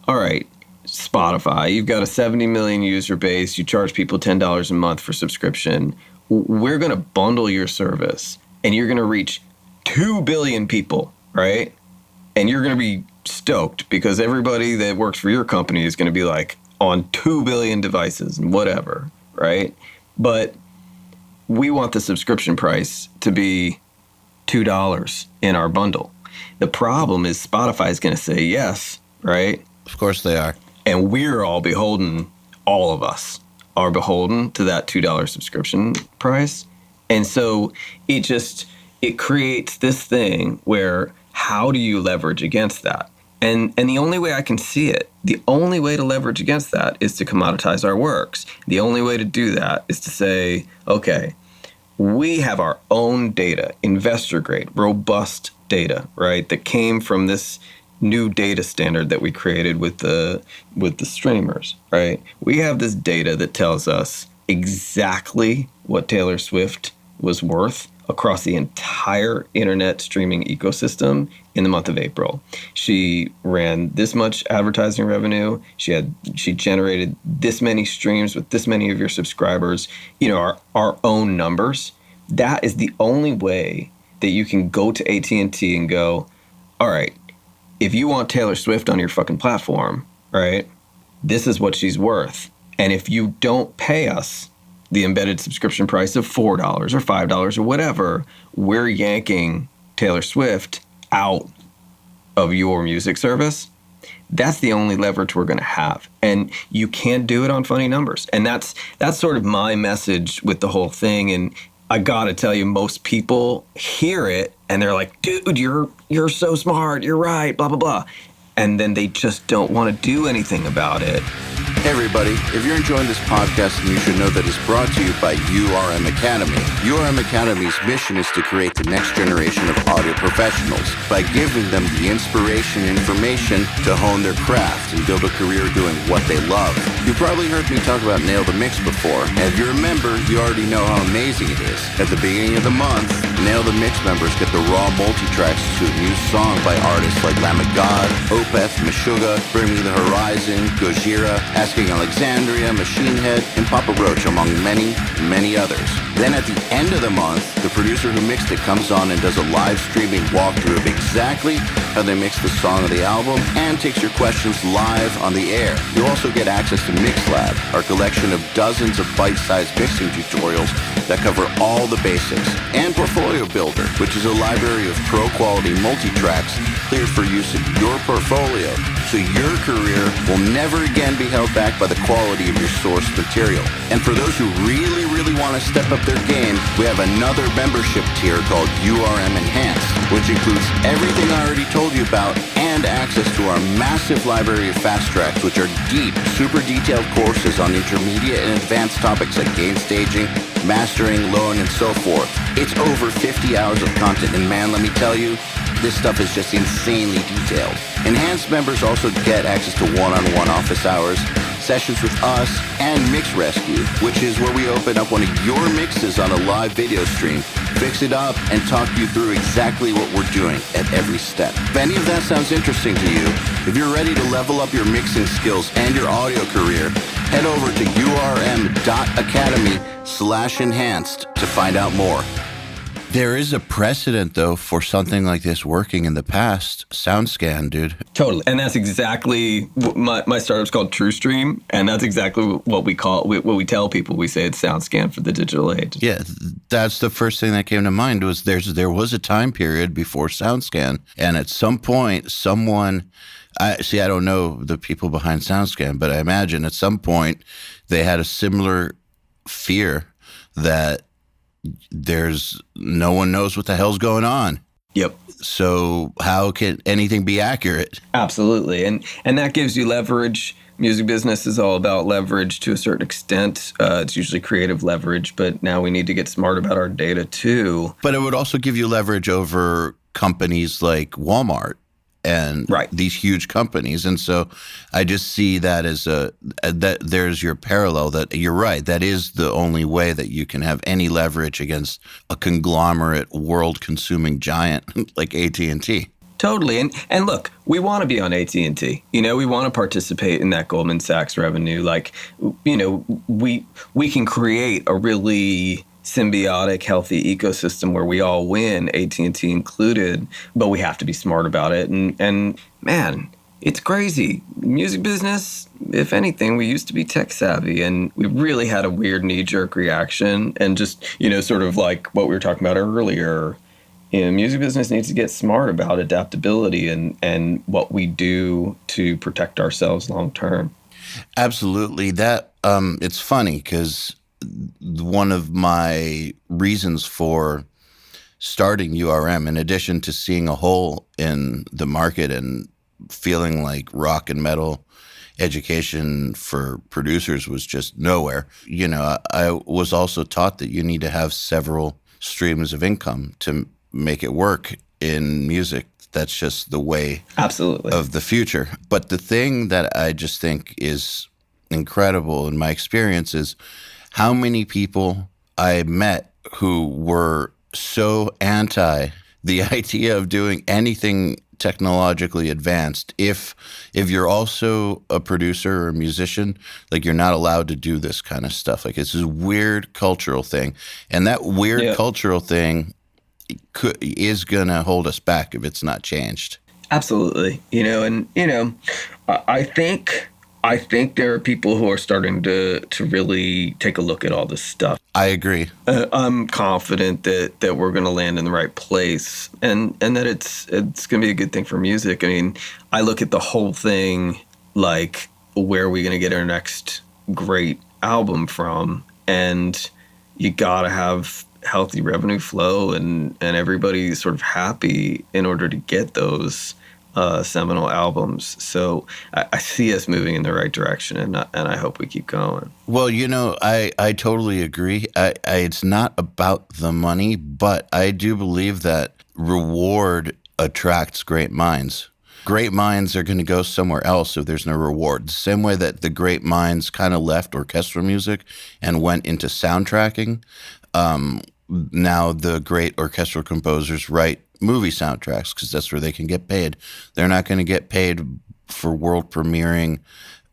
all right, Spotify, you've got a 70 million user base. You charge people $10 a month for subscription. We're going to bundle your service, and you're going to reach 2 billion people, right? And you're going to be stoked because everybody that works for your company is going to be like on 2 billion devices and whatever, right? But we want the subscription price to be $2 in our bundle. The problem is Spotify is going to say yes, right? Of course they are. And we're all beholden, all of us are beholden to that $2 subscription price. And so it creates this thing where how do you leverage against that? And the only way I can see it, the only way to leverage against that is to commoditize our works. The only way to do that is to say, okay, we have our own data, investor grade, robust data, right? That came from this new data standard that we created with the streamers, right? We have this data that tells us exactly what Taylor Swift was worth across the entire internet streaming ecosystem in the month of April. She ran this much advertising revenue. She generated this many streams with this many of your subscribers. You know, our own numbers. That is the only way that you can go to AT&T and go, all right, if you want Taylor Swift on your fucking platform, right, this is what she's worth. And if you don't pay us the embedded subscription price of $4 or $5 or whatever, we're yanking Taylor Swift out of your music service. That's the only leverage we're going to have. And you can't do it on funny numbers. And that's sort of my message with the whole thing. And I got to tell you, most people hear it and they're like, dude, you're so smart. You're right, blah, blah, blah. And then they just don't want to do anything about it. Hey everybody, if you're enjoying this podcast, then you should know that it's brought to you by URM Academy. URM Academy's mission is to create the next generation of audio professionals by giving them the inspiration and information to hone their craft and build a career doing what they love. You've probably heard me talk about Nail the Mix before, and if you remember, you already know how amazing it is. At the beginning of the month, Nail the Mix members get the raw multi-tracks to a new song by artists like Lamb of God, Opeth, Meshuggah, Bring Me the Horizon, Gojira, Asking Alexandria, Machine Head, and Papa Roach, among many, many others. Then at the end of the month, the producer who mixed it comes on and does a live streaming walkthrough of exactly how they mixed the song of the album and takes your questions live on the air. You also get access to MixLab, our collection of dozens of bite-sized mixing tutorials that cover all the basics, and Portfolio Builder, which is a library of pro-quality multi-tracks cleared for use in your portfolio, so your career will never again be held back by the quality of your source material. And for those who really, really want to step up their game, we have another membership tier called URM Enhanced, which includes everything I already told you about and access to our massive library of fast tracks, which are deep, super detailed courses on intermediate and advanced topics like gain staging, mastering, lowing, and so forth. It's over 50 hours of content, and man, let me tell you, this stuff is just insanely detailed. Enhanced members also get access to one-on-one office hours, sessions with us, and Mix Rescue, which is where we open up one of your mixes on a live video stream, fix it up, and talk you through exactly what we're doing at every step. If any of that sounds interesting to you, if you're ready to level up your mixing skills and your audio career, head over to urm.academy/enhanced to find out more. There is a precedent, though, for something like this working in the past. SoundScan, dude. Totally. And that's exactly my startup's called TrueStream, and that's exactly what we call what we tell people. We say it's SoundScan for the digital age. Yeah, that's the first thing that came to mind was there was a time period before SoundScan, and at some point, someone. I don't know the people behind SoundScan, but I imagine at some point they had a similar fear that there's no one knows what the hell's going on. Yep. So how can anything be accurate? Absolutely. And that gives you leverage. Music business is all about leverage to a certain extent. It's usually creative leverage, but now we need to get smart about our data too. But it would also give you leverage over companies like Walmart and these huge companies. And so I just see that as that there's your parallel, that you're right. That is the only way that you can have any leverage against a conglomerate world-consuming giant like AT&T. Totally. And look, we want to be on AT&T. You know, we want to participate in that Goldman Sachs revenue. Like, you know, we can create a really symbiotic, healthy ecosystem where we all win, AT&T included, but we have to be smart about it. And man, it's crazy. Music business, if anything, we used to be tech savvy, and we really had a weird knee-jerk reaction. And just, you know, sort of like what we were talking about earlier, you know, music business needs to get smart about adaptability and what we do to protect ourselves long term. Absolutely. That it's funny because one of my reasons for starting URM, in addition to seeing a hole in the market and feeling like rock and metal education for producers was just nowhere, I was also taught that you need to have several streams of income to make it work in music. That's just the way absolutely of the future. But the thing that I just think is incredible in my experience is how many people I met who were so anti the idea of doing anything technologically advanced. If you're also a producer or a musician, like, you're not allowed to do this kind of stuff. Like, it's this weird cultural thing. And that weird cultural thing is going to hold us back if it's not changed. Absolutely. I think there are people who are starting to really take a look at all this stuff. I agree. I'm confident that we're going to land in the right place, and that it's going to be a good thing for music. I mean, I look at the whole thing like, where are we going to get our next great album from? And you got to have healthy revenue flow and everybody sort of happy in order to get those seminal albums. So I see us moving in the right direction, and I hope we keep going. Well, I totally agree. It's not about the money, but I do believe that reward attracts great minds. Great minds are going to go somewhere else if there's no reward. The same way that the great minds kind of left orchestral music and went into soundtracking. Now the great orchestral composers write movie soundtracks because that's where they can get paid. They're not going to get paid for world premiering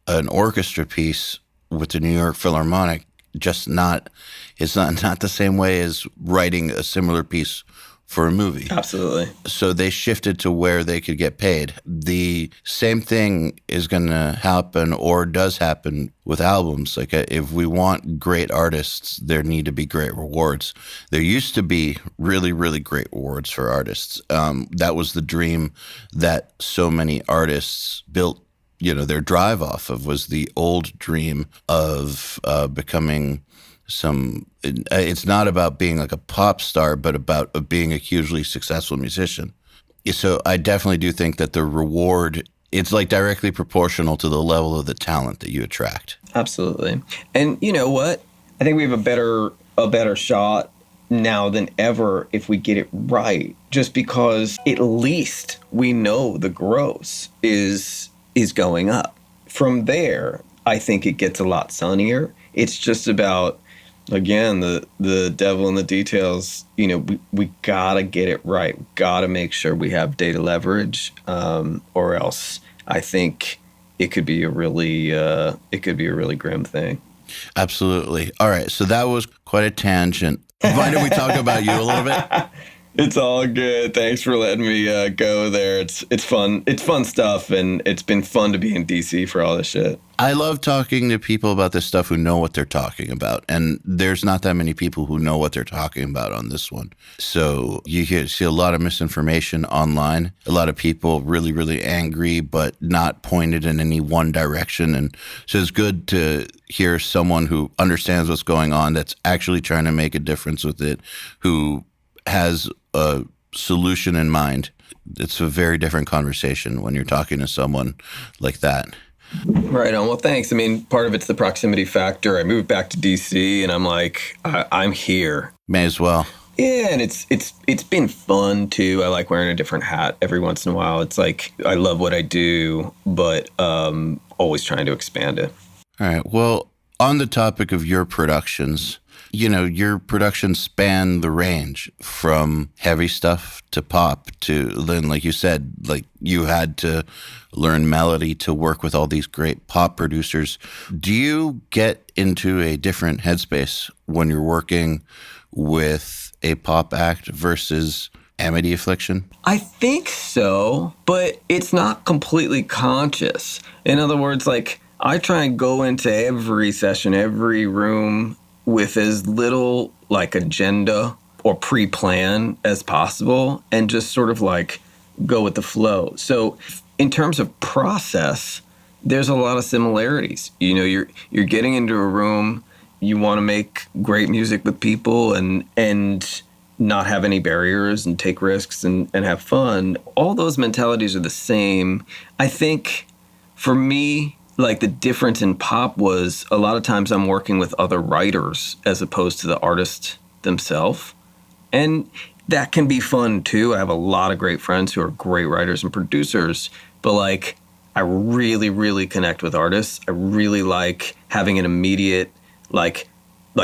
an orchestra piece with the New York Philharmonic. It's not the same way as writing a similar piece for a movie. Absolutely. So they shifted to where they could get paid. The same thing is going to happen, or does happen, with albums. Like, if we want great artists, there need to be great rewards. There used to be really, really great rewards for artists. That was the dream that so many artists built, their drive off of, was the old dream of becoming it's not about being like a pop star, but about being a hugely successful musician. So I definitely do think that the reward, it's like directly proportional to the level of the talent that you attract. Absolutely. And you know what? I think we have a better shot now than ever if we get it right, just because at least we know the gross is going up. From there, I think it gets a lot sunnier. It's just about, again, the devil in the details. We gotta get it right. We gotta make sure we have data leverage, or else I think it could be a really grim thing. Absolutely. All right, so that was quite a tangent. Why don't we talk about you a little bit? It's all good. Thanks for letting me go there. It's fun. It's fun stuff, and it's been fun to be in DC for all this shit. I love talking to people about this stuff who know what they're talking about, and there's not that many people who know what they're talking about on this one. So you see a lot of misinformation online, a lot of people really, really angry, but not pointed in any one direction. And so it's good to hear someone who understands what's going on, that's actually trying to make a difference with it, who has a solution in mind. It's a very different conversation when you're talking to someone like that. Right on. Well, thanks. I mean, part of it's the proximity factor. I moved back to DC, and I'm like, I'm here. May as well. Yeah, and it's been fun too. I like wearing a different hat every once in a while. It's like, I love what I do, but always trying to expand it. All right. Well, on the topic of your productions, your productions span the range from heavy stuff to pop to, then, like you said, like, you had to learn melody to work with all these great pop producers. Do you get into a different headspace when you're working with a pop act versus Amity Affliction? I think so, but it's not completely conscious. In other words, like, I try and go into every session, every room, with as little like agenda or pre-plan as possible, and just sort of like go with the flow. So in terms of process, there's a lot of similarities. You're getting into a room, you want to make great music with people, and not have any barriers and take risks and have fun. All those mentalities are the same. I think for me, like the difference in pop was a lot of times I'm working with other writers as opposed to the artist themselves. And that can be fun too. I have a lot of great friends who are great writers and producers, but like I really, really connect with artists. I really like having an immediate, like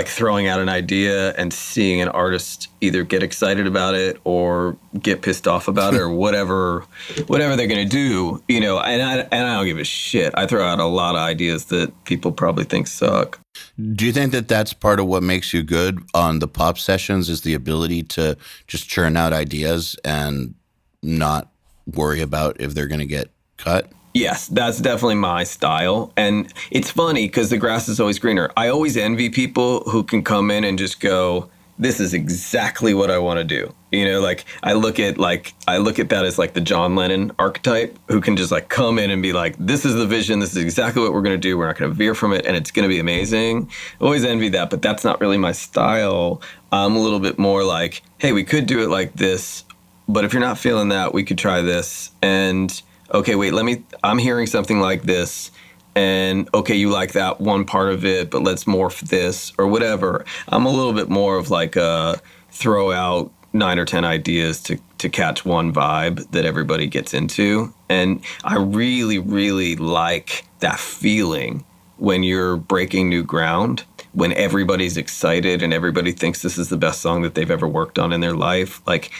throwing out an idea and seeing an artist either get excited about it or get pissed off about it or whatever they're going to do, you know, and I don't give a shit. I throw out a lot of ideas that people probably think suck. Do you think that that's part of what makes you good on the pop sessions is the ability to just churn out ideas and not worry about if they're going to get cut? Yes, that's definitely my style. And it's funny because the grass is always greener. I always envy people who can come in and just go, this is exactly what I want to do. You know, like I look at that as like the John Lennon archetype who can just like come in and be like, this is the vision. This is exactly what we're going to do. We're not going to veer from it and it's going to be amazing. I always envy that, but that's not really my style. I'm a little bit more like, hey, we could do it like this, but if you're not feeling that, we could try this. And okay, wait, I'm hearing something like this, and okay, you like that one part of it, but let's morph this or whatever. I'm a little bit more of like a throw out 9 or 10 ideas to catch one vibe that everybody gets into. And I really, really like that feeling when you're breaking new ground, when everybody's excited and everybody thinks this is the best song that they've ever worked on in their life. Like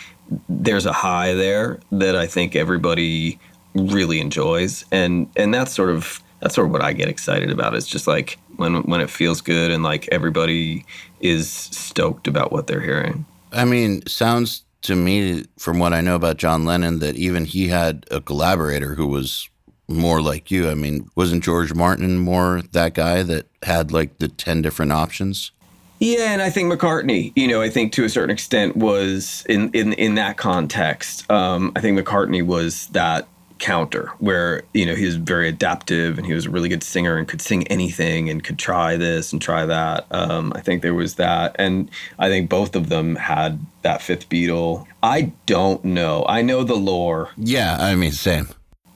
there's a high there that I think everybody really enjoys, and that's sort of what I get excited about. It's just like when it feels good and like everybody is stoked about what they're hearing. I mean, sounds to me from what I know about John Lennon that even he had a collaborator who was more like you. I mean, wasn't George Martin more that guy that had like the 10 different options? Yeah, and I think McCartney, you know, I think to a certain extent was in that context. I think McCartney was that counter where, you know, he was very adaptive and he was a really good singer and could sing anything and could try this and try that. I think there was that. And I think both of them had that fifth Beatle. I don't know. I know the lore. Yeah, I mean, same.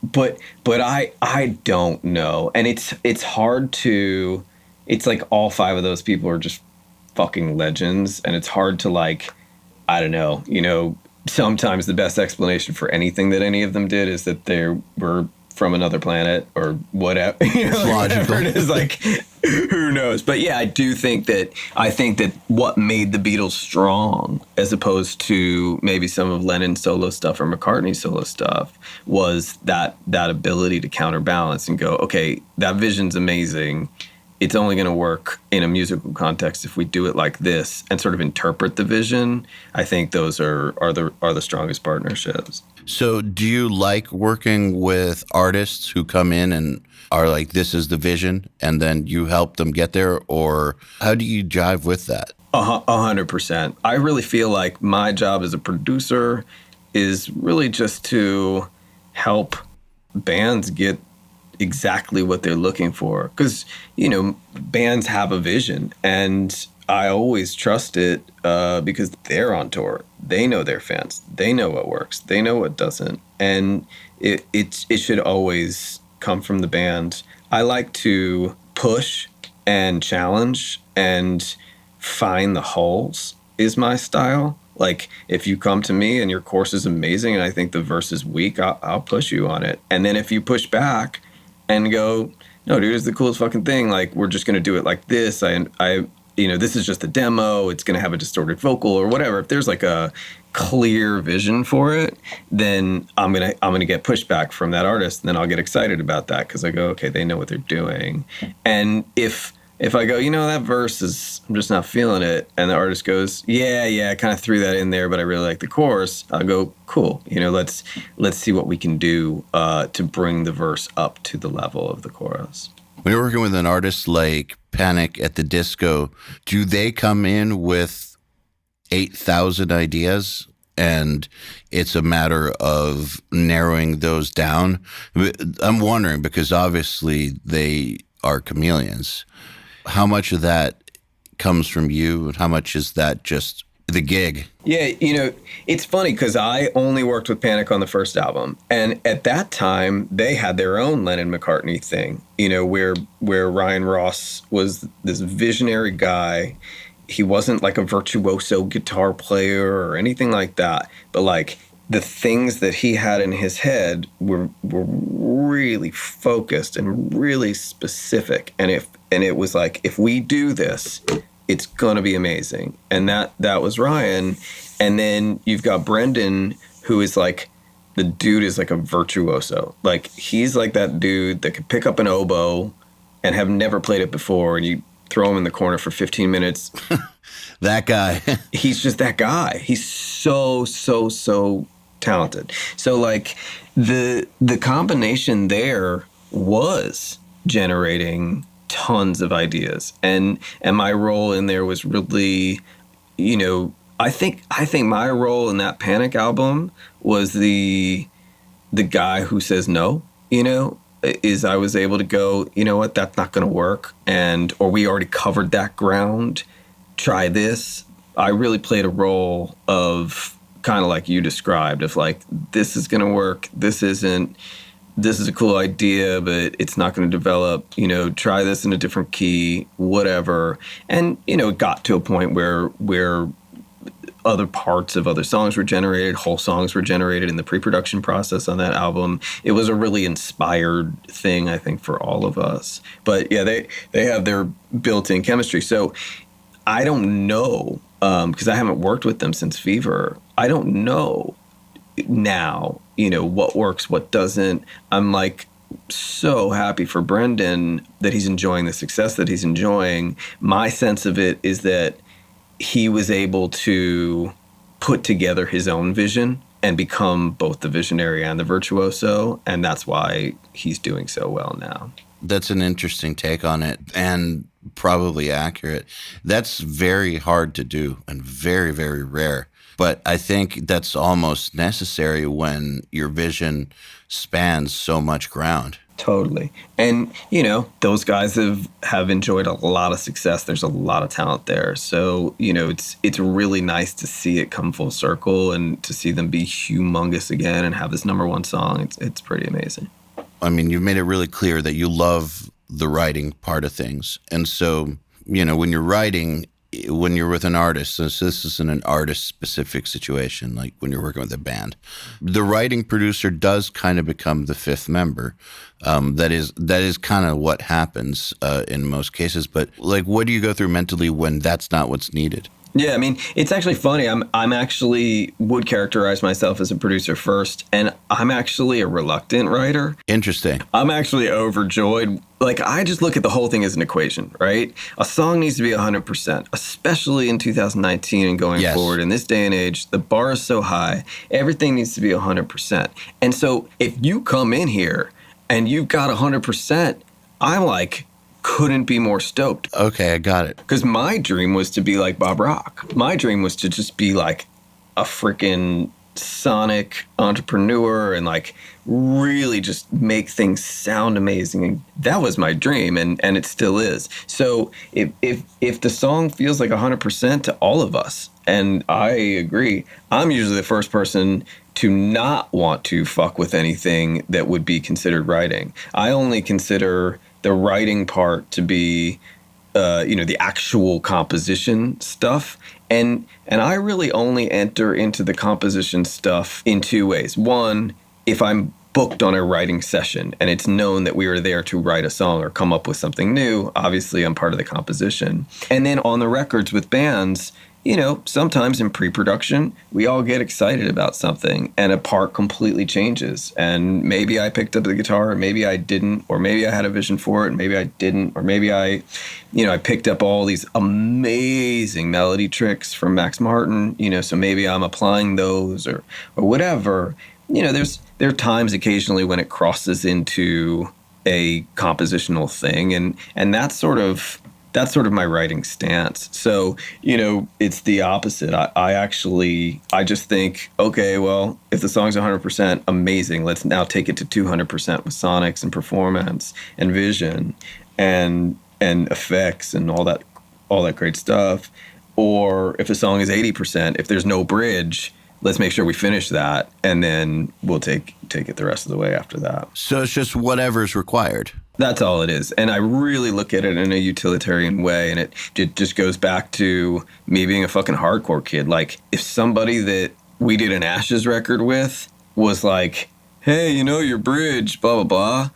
But I don't know. And it's hard to, it's like all 5 of those people are just fucking legends. And it's hard to like, I don't know, you know, sometimes the best explanation for anything that any of them did is that they were from another planet or whatever. You know, whatever it is, like, who knows? But yeah, I think that what made the Beatles strong, as opposed to maybe some of Lennon's solo stuff or McCartney's solo stuff, was that ability to counterbalance and go, okay, that vision's amazing. It's only going to work in a musical context if we do it like this and sort of interpret the vision. I think those are the strongest partnerships. So do you like working with artists who come in and are like, this is the vision, and then you help them get there? Or how do you jive with that? 100%. I really feel like my job as a producer is really just to help bands get exactly what they're looking for. Because, you know, bands have a vision, and I always trust it because they're on tour. They know their fans. They know what works. They know what doesn't. And it should always come from the band. I like to push and challenge and find the holes is my style. Like, if you come to me and your course is amazing and I think the verse is weak, I'll push you on it. And then if you push back and go, no, dude, it's the coolest fucking thing. Like, we're just going to do it like this. You know, this is just a demo. It's going to have a distorted vocal or whatever. If there's like a clear vision for it, then I'm gonna get pushback from that artist. And then I'll get excited about that because I go, okay, they know what they're doing. And if I go, you know, that verse is, I'm just not feeling it, and the artist goes, yeah, I kind of threw that in there, but I really like the chorus, I'll go, cool. You know, let's see what we can do to bring the verse up to the level of the chorus. When you're working with an artist like Panic at the Disco, do they come in with 8,000 ideas and it's a matter of narrowing those down? I'm wondering, because obviously they are chameleons. How much of that comes from you and how much is that just the gig. Yeah, it's funny because I only worked with Panic on the first album, and at that time they had their own Lennon-McCartney thing. Where Ryan Ross was this visionary guy. He wasn't like a virtuoso guitar player or anything like that, but like the things that he had in his head were really focused and really specific. And it was like, if we do this, it's gonna be amazing. And that was Ryan. And then you've got Brendan, who is like, the dude is like a virtuoso. Like, he's like that dude that could pick up an oboe and have never played it before, and you throw him in the corner for 15 minutes. That guy. He's just that guy. He's so talented. So like the combination there was generating tons of ideas, and my role in there was really, I think my role in that Panic album was the guy who says no, is I was able to go, you know what, that's not going to work, or we already covered that ground, try this. I really played a role of kind of like you described, of like, this is going to work, this isn't, this is a cool idea, but it's not going to develop, try this in a different key, whatever. And, it got to a point where other parts of other songs were generated, whole songs were generated in the pre-production process on that album. It was a really inspired thing, I think, for all of us. But yeah, they have their built-in chemistry. So I don't know, because I haven't worked with them since Fever. I don't know now, what works, what doesn't. I'm like so happy for Brendan that he's enjoying the success that he's enjoying. My sense of it is that he was able to put together his own vision and become both the visionary and the virtuoso, and that's why he's doing so well now. That's an interesting take on it, and probably accurate. That's very hard to do and very, very rare. But I think that's almost necessary when your vision spans so much ground. Totally. And, those guys have enjoyed a lot of success. There's a lot of talent there. So, it's really nice to see it come full circle and to see them be humongous again and have this #1 song. It's pretty amazing. I mean, you've made it really clear that you love the writing part of things. And so, when you're writing, when you're with an artist, so this isn't an artist-specific situation, like when you're working with a band, the writing producer does kind of become the fifth member. That is kind of what happens in most cases. But like, what do you go through mentally when that's not what's needed? Yeah, I mean, it's actually funny. I'm actually would characterize myself as a producer first, and I'm actually a reluctant writer. Interesting. I'm actually overjoyed. Like, I just look at the whole thing as an equation, right? A song needs to be 100%, especially in 2019 and going forward. In this day and age, the bar is so high. Everything needs to be 100%. And so if you come in here and you've got 100%, I'm like, couldn't be more stoked. Okay, I got it. Because my dream was to be like Bob Rock. My dream was to just be like a freaking sonic entrepreneur and like really just make things sound amazing. And that was my dream, and it still is. So if the song feels like 100% to all of us, and I agree, I'm usually the first person to not want to fuck with anything that would be considered writing. I only consider the writing part to be, the actual composition stuff. And I really only enter into the composition stuff in two ways. One, if I'm booked on a writing session and it's known that we are there to write a song or come up with something new, obviously I'm part of the composition. And then on the records with bands, sometimes in pre-production, we all get excited about something and a part completely changes. And maybe I picked up the guitar, or maybe I didn't, or maybe I had a vision for it, and maybe I didn't, or maybe I picked up all these amazing melody tricks from Max Martin, so maybe I'm applying those or whatever. There are times occasionally when it crosses into a compositional thing, and that's sort of my writing stance. So, it's the opposite. I just think, okay, well, if the song's 100%, amazing. Let's now take it to 200% with sonics and performance and vision and effects and all that great stuff. Or if a song is 80%, if there's no bridge, let's make sure we finish that, and then we'll take it the rest of the way after that. So it's just whatever's required. That's all it is. And I really look at it in a utilitarian way, and it just goes back to me being a fucking hardcore kid. Like, if somebody that we did an Ashes record with was like, hey, your bridge, blah, blah,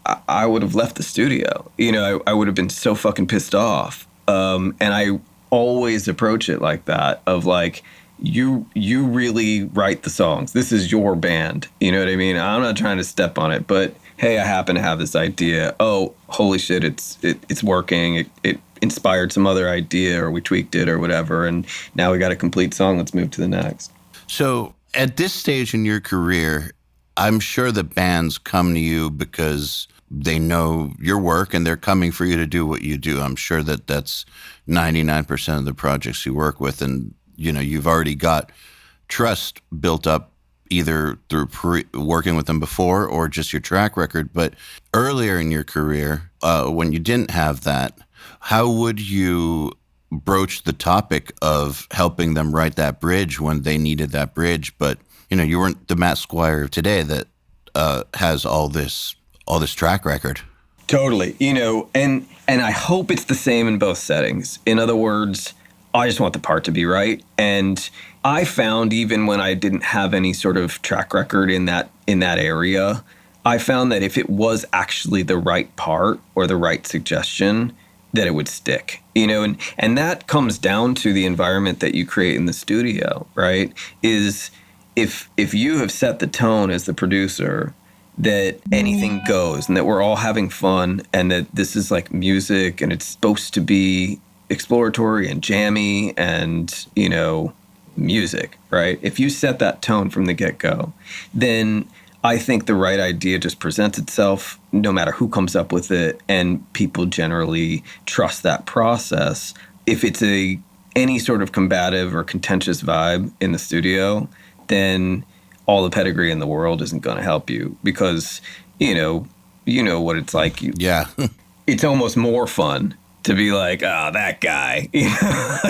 blah, I would have left the studio. I would have been so fucking pissed off. And I always approach it like that, of like, you really write the songs. This is your band. You know what I mean? I'm not trying to step on it, but hey, I happen to have this idea. Oh, holy shit, it's working. It inspired some other idea, or we tweaked it or whatever, and now we got a complete song. Let's move to the next. So at this stage in your career, I'm sure that bands come to you because they know your work and they're coming for you to do what you do. I'm sure that that's 99% of the projects you work with, and you've already got trust built up either through working with them before or just your track record. But earlier in your career, when you didn't have that, how would you broach the topic of helping them write that bridge when they needed that bridge? But, you weren't the Matt Squire of today that has all this track record. Totally. And I hope it's the same in both settings. In other words, I just want the part to be right. And I found, even when I didn't have any sort of track record in that area, I found that if it was actually the right part or the right suggestion, that it would stick. And that comes down to the environment that you create in the studio, right? Is if you have set the tone as the producer that anything goes, and that we're all having fun, and that this is like music and it's supposed to be exploratory and jammy and, music, right? If you set that tone from the get-go, then I think the right idea just presents itself no matter who comes up with it, and people generally trust that process. If it's any sort of combative or contentious vibe in the studio, then all the pedigree in the world isn't going to help you, because, you know what it's like. Yeah. It's almost more fun to be like, that guy,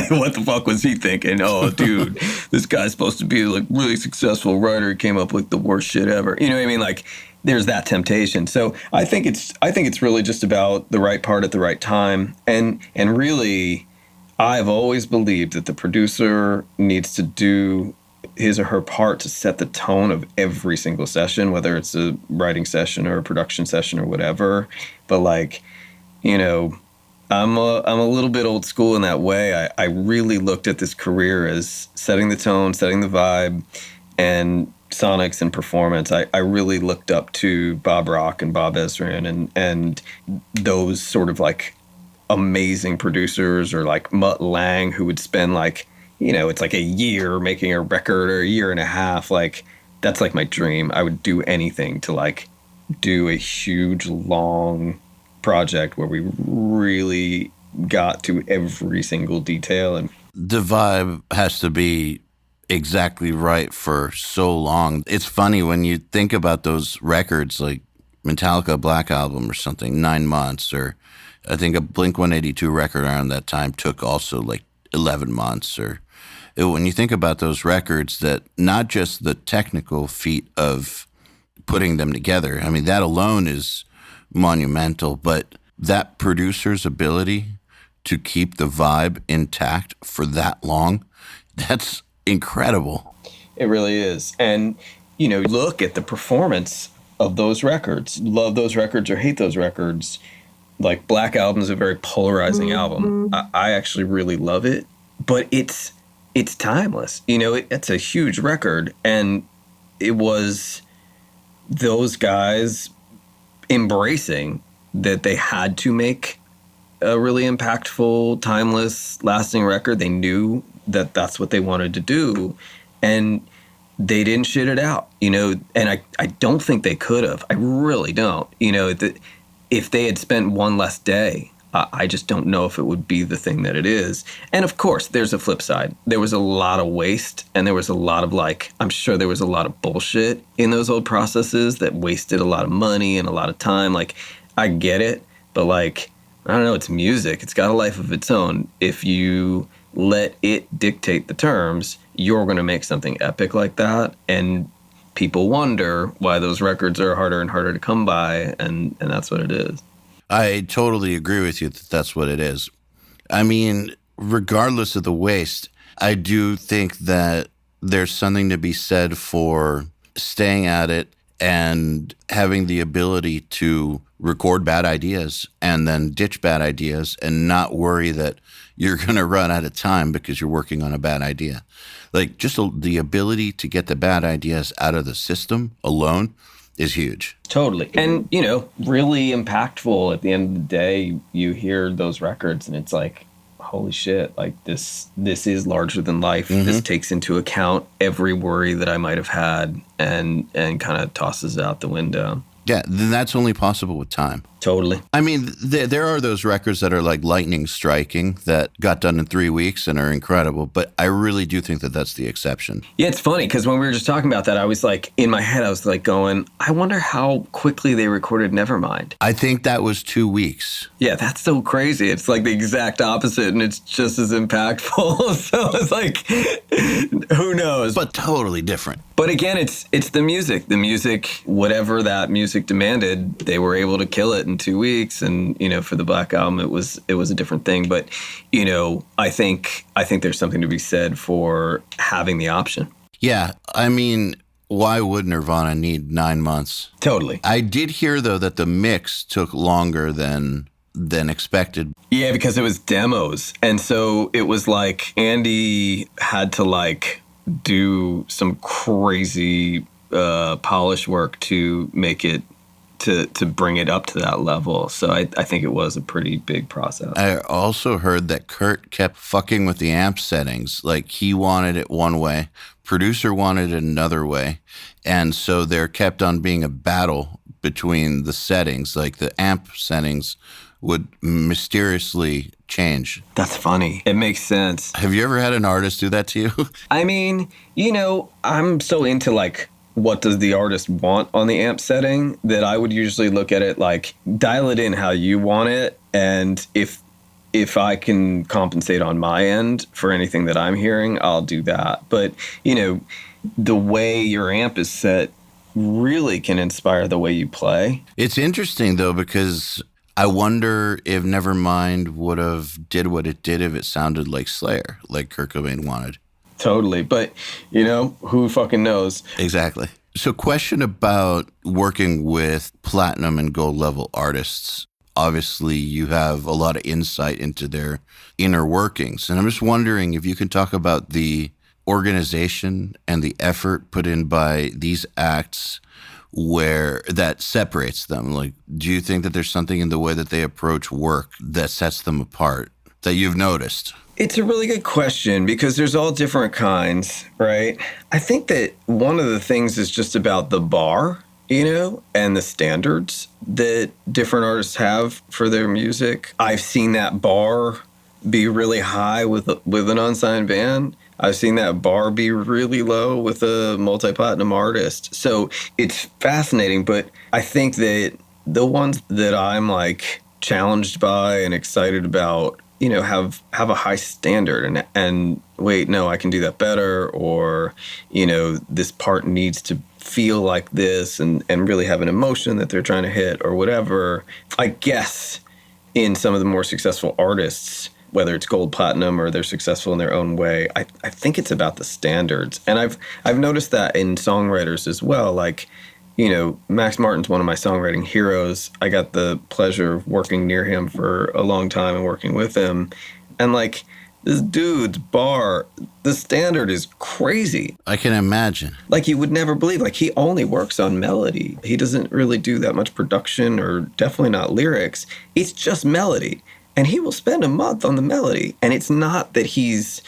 what the fuck was he thinking? Oh, dude, this guy's supposed to be like really successful writer. He came up with the worst shit ever. You know what I mean? Like, there's that temptation. So I think it's really just about the right part at the right time. And really, I've always believed that the producer needs to do his or her part to set the tone of every single session, whether it's a writing session or a production session or whatever. But like, I'm a little bit old school in that way. I really looked at this career as setting the tone, setting the vibe, and sonics and performance. I really looked up to Bob Rock and Bob Ezrin and those sort of like amazing producers, or like Mutt Lange, who would spend like, it's like a year making a record, or a year and a half. Like, that's like my dream. I would do anything to like do a huge, long project where we really got to every single detail. And the vibe has to be exactly right for so long. It's funny when you think about those records, like Metallica Black Album or something, 9 months, or I think a Blink-182 record around that time took also like 11 months. Or when you think about those records, that not just the technical feat of putting them together, I mean, that alone is monumental, but that producer's ability to keep the vibe intact for that long, that's incredible. It really is. And, look at the performance of those records. Love those records or hate those records. Like, Black Album is a very polarizing album. I actually really love it, but it's timeless. It's a huge record, and it was those guys embracing that they had to make a really impactful, timeless, lasting record. They knew that that's what they wanted to do, and they didn't shit it out, and I don't think they could have. I really don't. If they had spent one less day, I just don't know if it would be the thing that it is. And of course, there's a flip side. There was a lot of waste, and there was a lot of I'm sure there was a lot of bullshit in those old processes that wasted a lot of money and a lot of time. Like, I get it, but I don't know, it's music. It's got a life of its own. If you let it dictate the terms, you're going to make something epic like that. And people wonder why those records are harder and harder to come by, and that's what it is. I totally agree with you that that's what it is. I mean, regardless of the waste, I do think that there's something to be said for staying at it and having the ability to record bad ideas and then ditch bad ideas and not worry that you're going to run out of time because you're working on a bad idea. Like, just the ability to get the bad ideas out of the system alone is huge. Totally. And, really impactful at the end of the day. You hear those records and it's like, holy shit, like this is larger than life. Mm-hmm. This takes into account every worry that I might have had and kind of tosses it out the window. Yeah, then that's only possible with time. Totally. I mean, there are those records that are like lightning striking that got done in 3 weeks and are incredible, but I really do think that that's the exception. Yeah, it's funny because when we were just talking about that, I was like, in my head, I was like going, I wonder how quickly they recorded Nevermind. I think that was 2 weeks. Yeah, that's so crazy. It's like the exact opposite and it's just as impactful. So it's like, who knows? But totally different. But again, it's the music. The music, whatever that music demanded, they were able to kill it in 2 weeks. And, for the Black Album, it was a different thing. But, I think there's something to be said for having the option. Yeah. I mean, why would Nirvana need 9 months? Totally. I did hear, though, that the mix took longer than expected. Yeah, because it was demos. And so it was like Andy had to do some crazy polish work to make it to bring it up to that level. So I think it was a pretty big process. I also heard that Kurt kept fucking with the amp settings. Like, he wanted it one way, producer wanted it another way, and so there kept on being a battle between the settings. Like, the amp settings would mysteriously change. That's funny. It makes sense. Have you ever had an artist do that to you? I mean, I'm so into what does the artist want on the amp setting that I would usually look at it like, dial it in how you want it. And if I can compensate on my end for anything that I'm hearing, I'll do that. But, the way your amp is set really can inspire the way you play. It's interesting, though, because I wonder if Nevermind would have did what it did if it sounded like Slayer, like Kurt Cobain wanted. Totally. But, who fucking knows? Exactly. So, question about working with platinum and gold level artists. Obviously, you have a lot of insight into their inner workings. And I'm just wondering if you can talk about the organization and the effort put in by these acts where that separates them. Like, do you think that there's something in the way that they approach work that sets them apart that you've noticed? It's a really good question because there's all different kinds, right? I think that one of the things is just about the bar, and the standards that different artists have for their music. I've seen that bar be really high with an unsigned band. I've seen that bar be really low with a multi-platinum artist. So it's fascinating, but I think that the ones that I'm challenged by and excited about, have a high standard and wait, no, I can do that better, or, this part needs to feel like this and really have an emotion that they're trying to hit or whatever. I guess in some of the more successful artists, whether it's gold, platinum, or they're successful in their own way, I think it's about the standards. And I've noticed that in songwriters as well. Max Martin's one of my songwriting heroes. I got the pleasure of working near him for a long time and working with him. And this dude's bar, the standard is crazy. I can imagine. You would never believe. He only works on melody. He doesn't really do that much production or definitely not lyrics. It's just melody. And he will spend a month on the melody. And it's not that he's,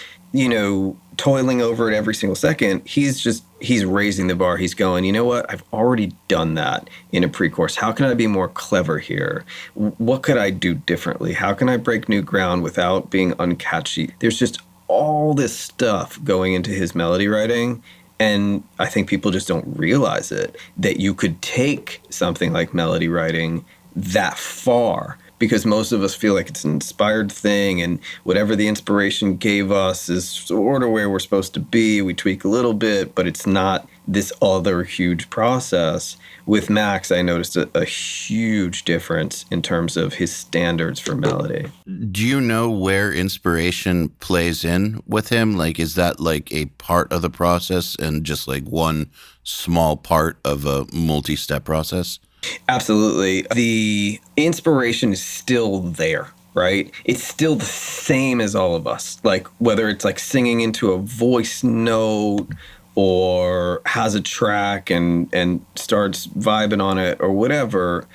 toiling over it every single second. He's raising the bar. He's going, you know what? I've already done that in a pre-chorus. How can I be more clever here? What could I do differently? How can I break new ground without being uncatchy? There's just all this stuff going into his melody writing. And I think people just don't realize it, that you could take something like melody writing that far because most of us feel like it's an inspired thing, and whatever the inspiration gave us is sort of where we're supposed to be. We tweak a little bit, but it's not this other huge process. With Max, I noticed a huge difference in terms of his standards for melody. Do you know where inspiration plays in with him? Like, is that like a part of the process and just like one small part of a multi-step process? Absolutely. The inspiration is still there, right? It's still the same as all of us. Like, whether it's like singing into a voice note or has a track and starts vibing on it or whatever,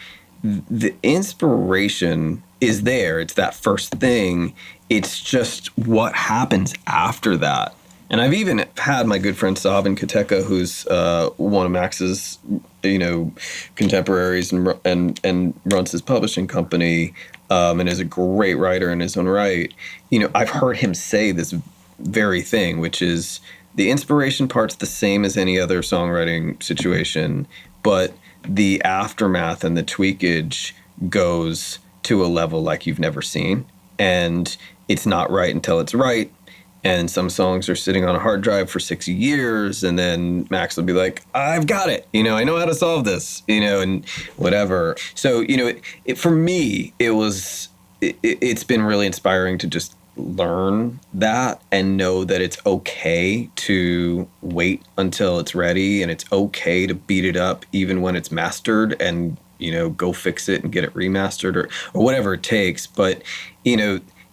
the inspiration is there. It's that first thing. It's just what happens after that. And I've even had my good friend Sabin Kateka, who's one of Max's, contemporaries and runs his publishing company, and is a great writer in his own right. I've heard him say this very thing, which is the inspiration part's the same as any other songwriting situation, but the aftermath and the tweakage goes to a level like you've never seen. And it's not right until it's right. And some songs are sitting on a hard drive for 6 years, and then Max will be like, I've got it. I know how to solve this, and whatever. So, for me, it's been really inspiring to just learn that and know that it's okay to wait until it's ready, and it's okay to beat it up even when it's mastered and, go fix it and get it remastered or whatever it takes. But,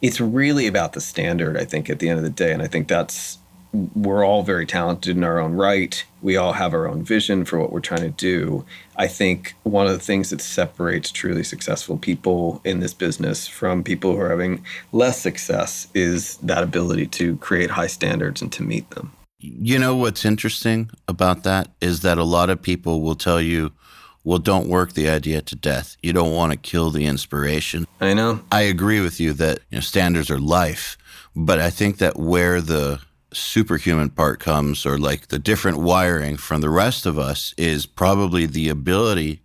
it's really about the standard, I think, at the end of the day. And I think we're all very talented in our own right. We all have our own vision for what we're trying to do. I think one of the things that separates truly successful people in this business from people who are having less success is that ability to create high standards and to meet them. What's interesting about that is that a lot of people will tell you, well, don't work the idea to death. You don't want to kill the inspiration. I know. I agree with you that standards are life, but I think that where the superhuman part comes, or like the different wiring from the rest of us, is probably the ability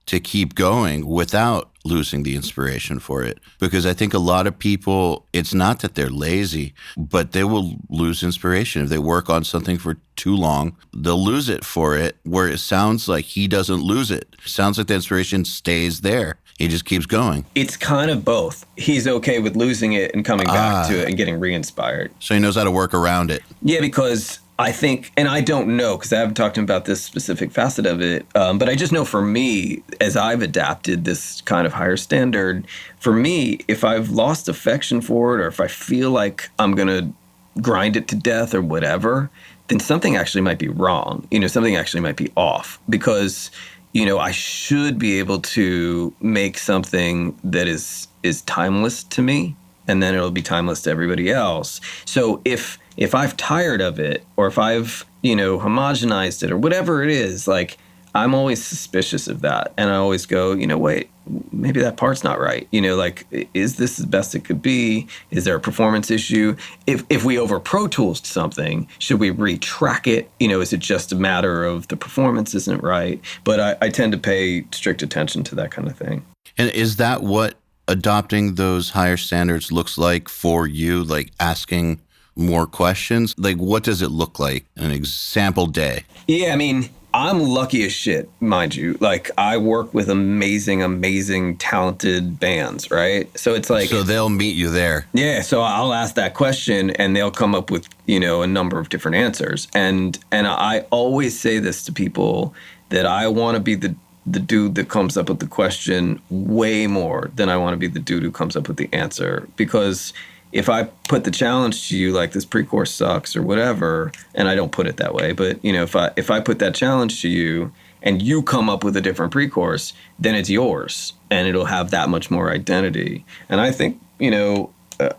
to keep going without losing the inspiration for it. Because I think a lot of people, it's not that they're lazy, but they will lose inspiration. If they work on something for too long, they'll lose it for it, where it sounds like he doesn't lose it. It sounds like the inspiration stays there. He just keeps going. It's kind of both. He's okay with losing it and coming back to it and getting re-inspired. So he knows how to work around it. Yeah, because I think, and I don't know, because I haven't talked to him about this specific facet of it, but I just know for me, as I've adapted this kind of higher standard, for me, if I've lost affection for it, or if I feel like I'm going to grind it to death or whatever, then something actually might be wrong. Something actually might be off, because, I should be able to make something that is timeless to me, and then it'll be timeless to everybody else. So if I've tired of it, or if I've, homogenized it, or whatever it is, like, I'm always suspicious of that. And I always go, wait, maybe that part's not right. Like, is this the best it could be? Is there a performance issue? If we over Pro Tools something, should we retrack it? Is it just a matter of the performance isn't right? But I tend to pay strict attention to that kind of thing. And is that what adopting those higher standards looks like for you? Like asking more questions? Like, what does it look like in an example day? Yeah, I mean, I'm lucky as shit, mind you. Like, I work with amazing, talented bands, right? So it's like... So they'll meet you there. Yeah, so I'll ask that question, and they'll come up with, a number of different answers. And I always say this to people, that I want to be the dude that comes up with the question way more than I want to be the dude who comes up with the answer. Because if I put the challenge to you, like, this pre-chorus sucks or whatever, and I don't put it that way, but, if I put that challenge to you and you come up with a different pre-chorus, then it's yours, and it'll have that much more identity. And I think,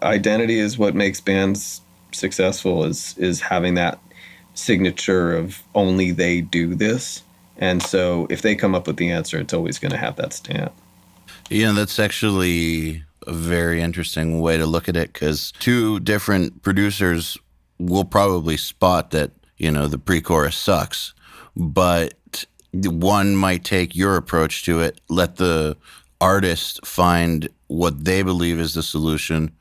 identity is what makes bands successful, is having that signature of only they do this. And so if they come up with the answer, it's always going to have that stamp. Yeah, that's actually a very interesting way to look at it, because two different producers will probably spot that, the pre-chorus sucks, but one might take your approach to it, let the artist find what they believe is the solution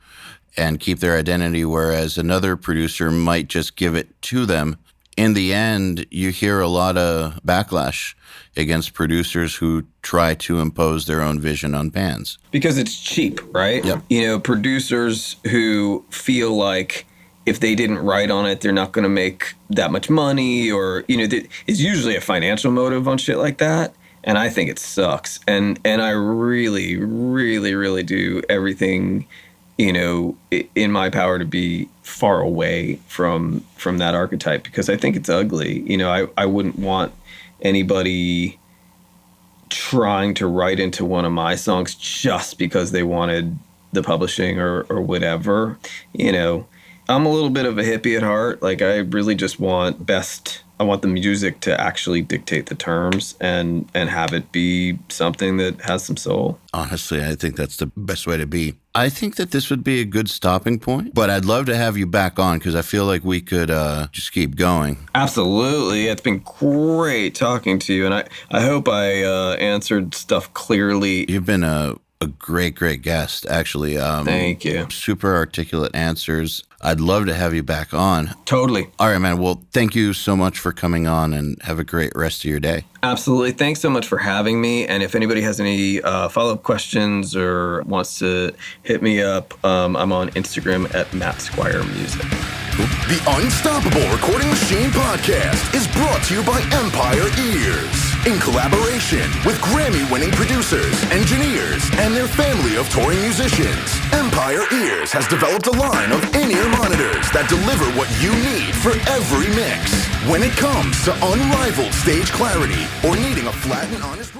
and keep their identity, whereas another producer might just give it to them. In the end, you hear a lot of backlash against producers who try to impose their own vision on bands. Because it's cheap, right? Yep. You know, producers who feel like if they didn't write on it, they're not going to make that much money, or, you know, it's usually a financial motive on shit like that. And I think it sucks. And I really, really, really do everything, you know, in my power to be far away from that archetype, because I think it's ugly. You know, I wouldn't want anybody trying to write into one of my songs just because they wanted the publishing or whatever. You know, I'm a little bit of a hippie at heart. Like, I really just want I want the music to actually dictate the terms and have it be something that has some soul. Honestly, I think that's the best way to be. I think that this would be a good stopping point, but I'd love to have you back on because I feel like we could just keep going. Absolutely. It's been great talking to you, and I hope I answered stuff clearly. You've been a great guest, actually. Thank you. Super articulate answers. I'd love to have you back on. Totally. All right, man. Well, thank you so much for coming on, and have a great rest of your day. Absolutely. Thanks so much for having me. And if anybody has any follow-up questions or wants to hit me up, I'm on Instagram at Matt Squire Music. The Unstoppable Recording Machine podcast is brought to you by Empire Ears, in collaboration with Grammy-winning producers, engineers, and their family of touring musicians. Empire Ears has developed a line of in-ear monitors that deliver what you need for every mix. When it comes to unrivaled stage clarity or needing a flat and honest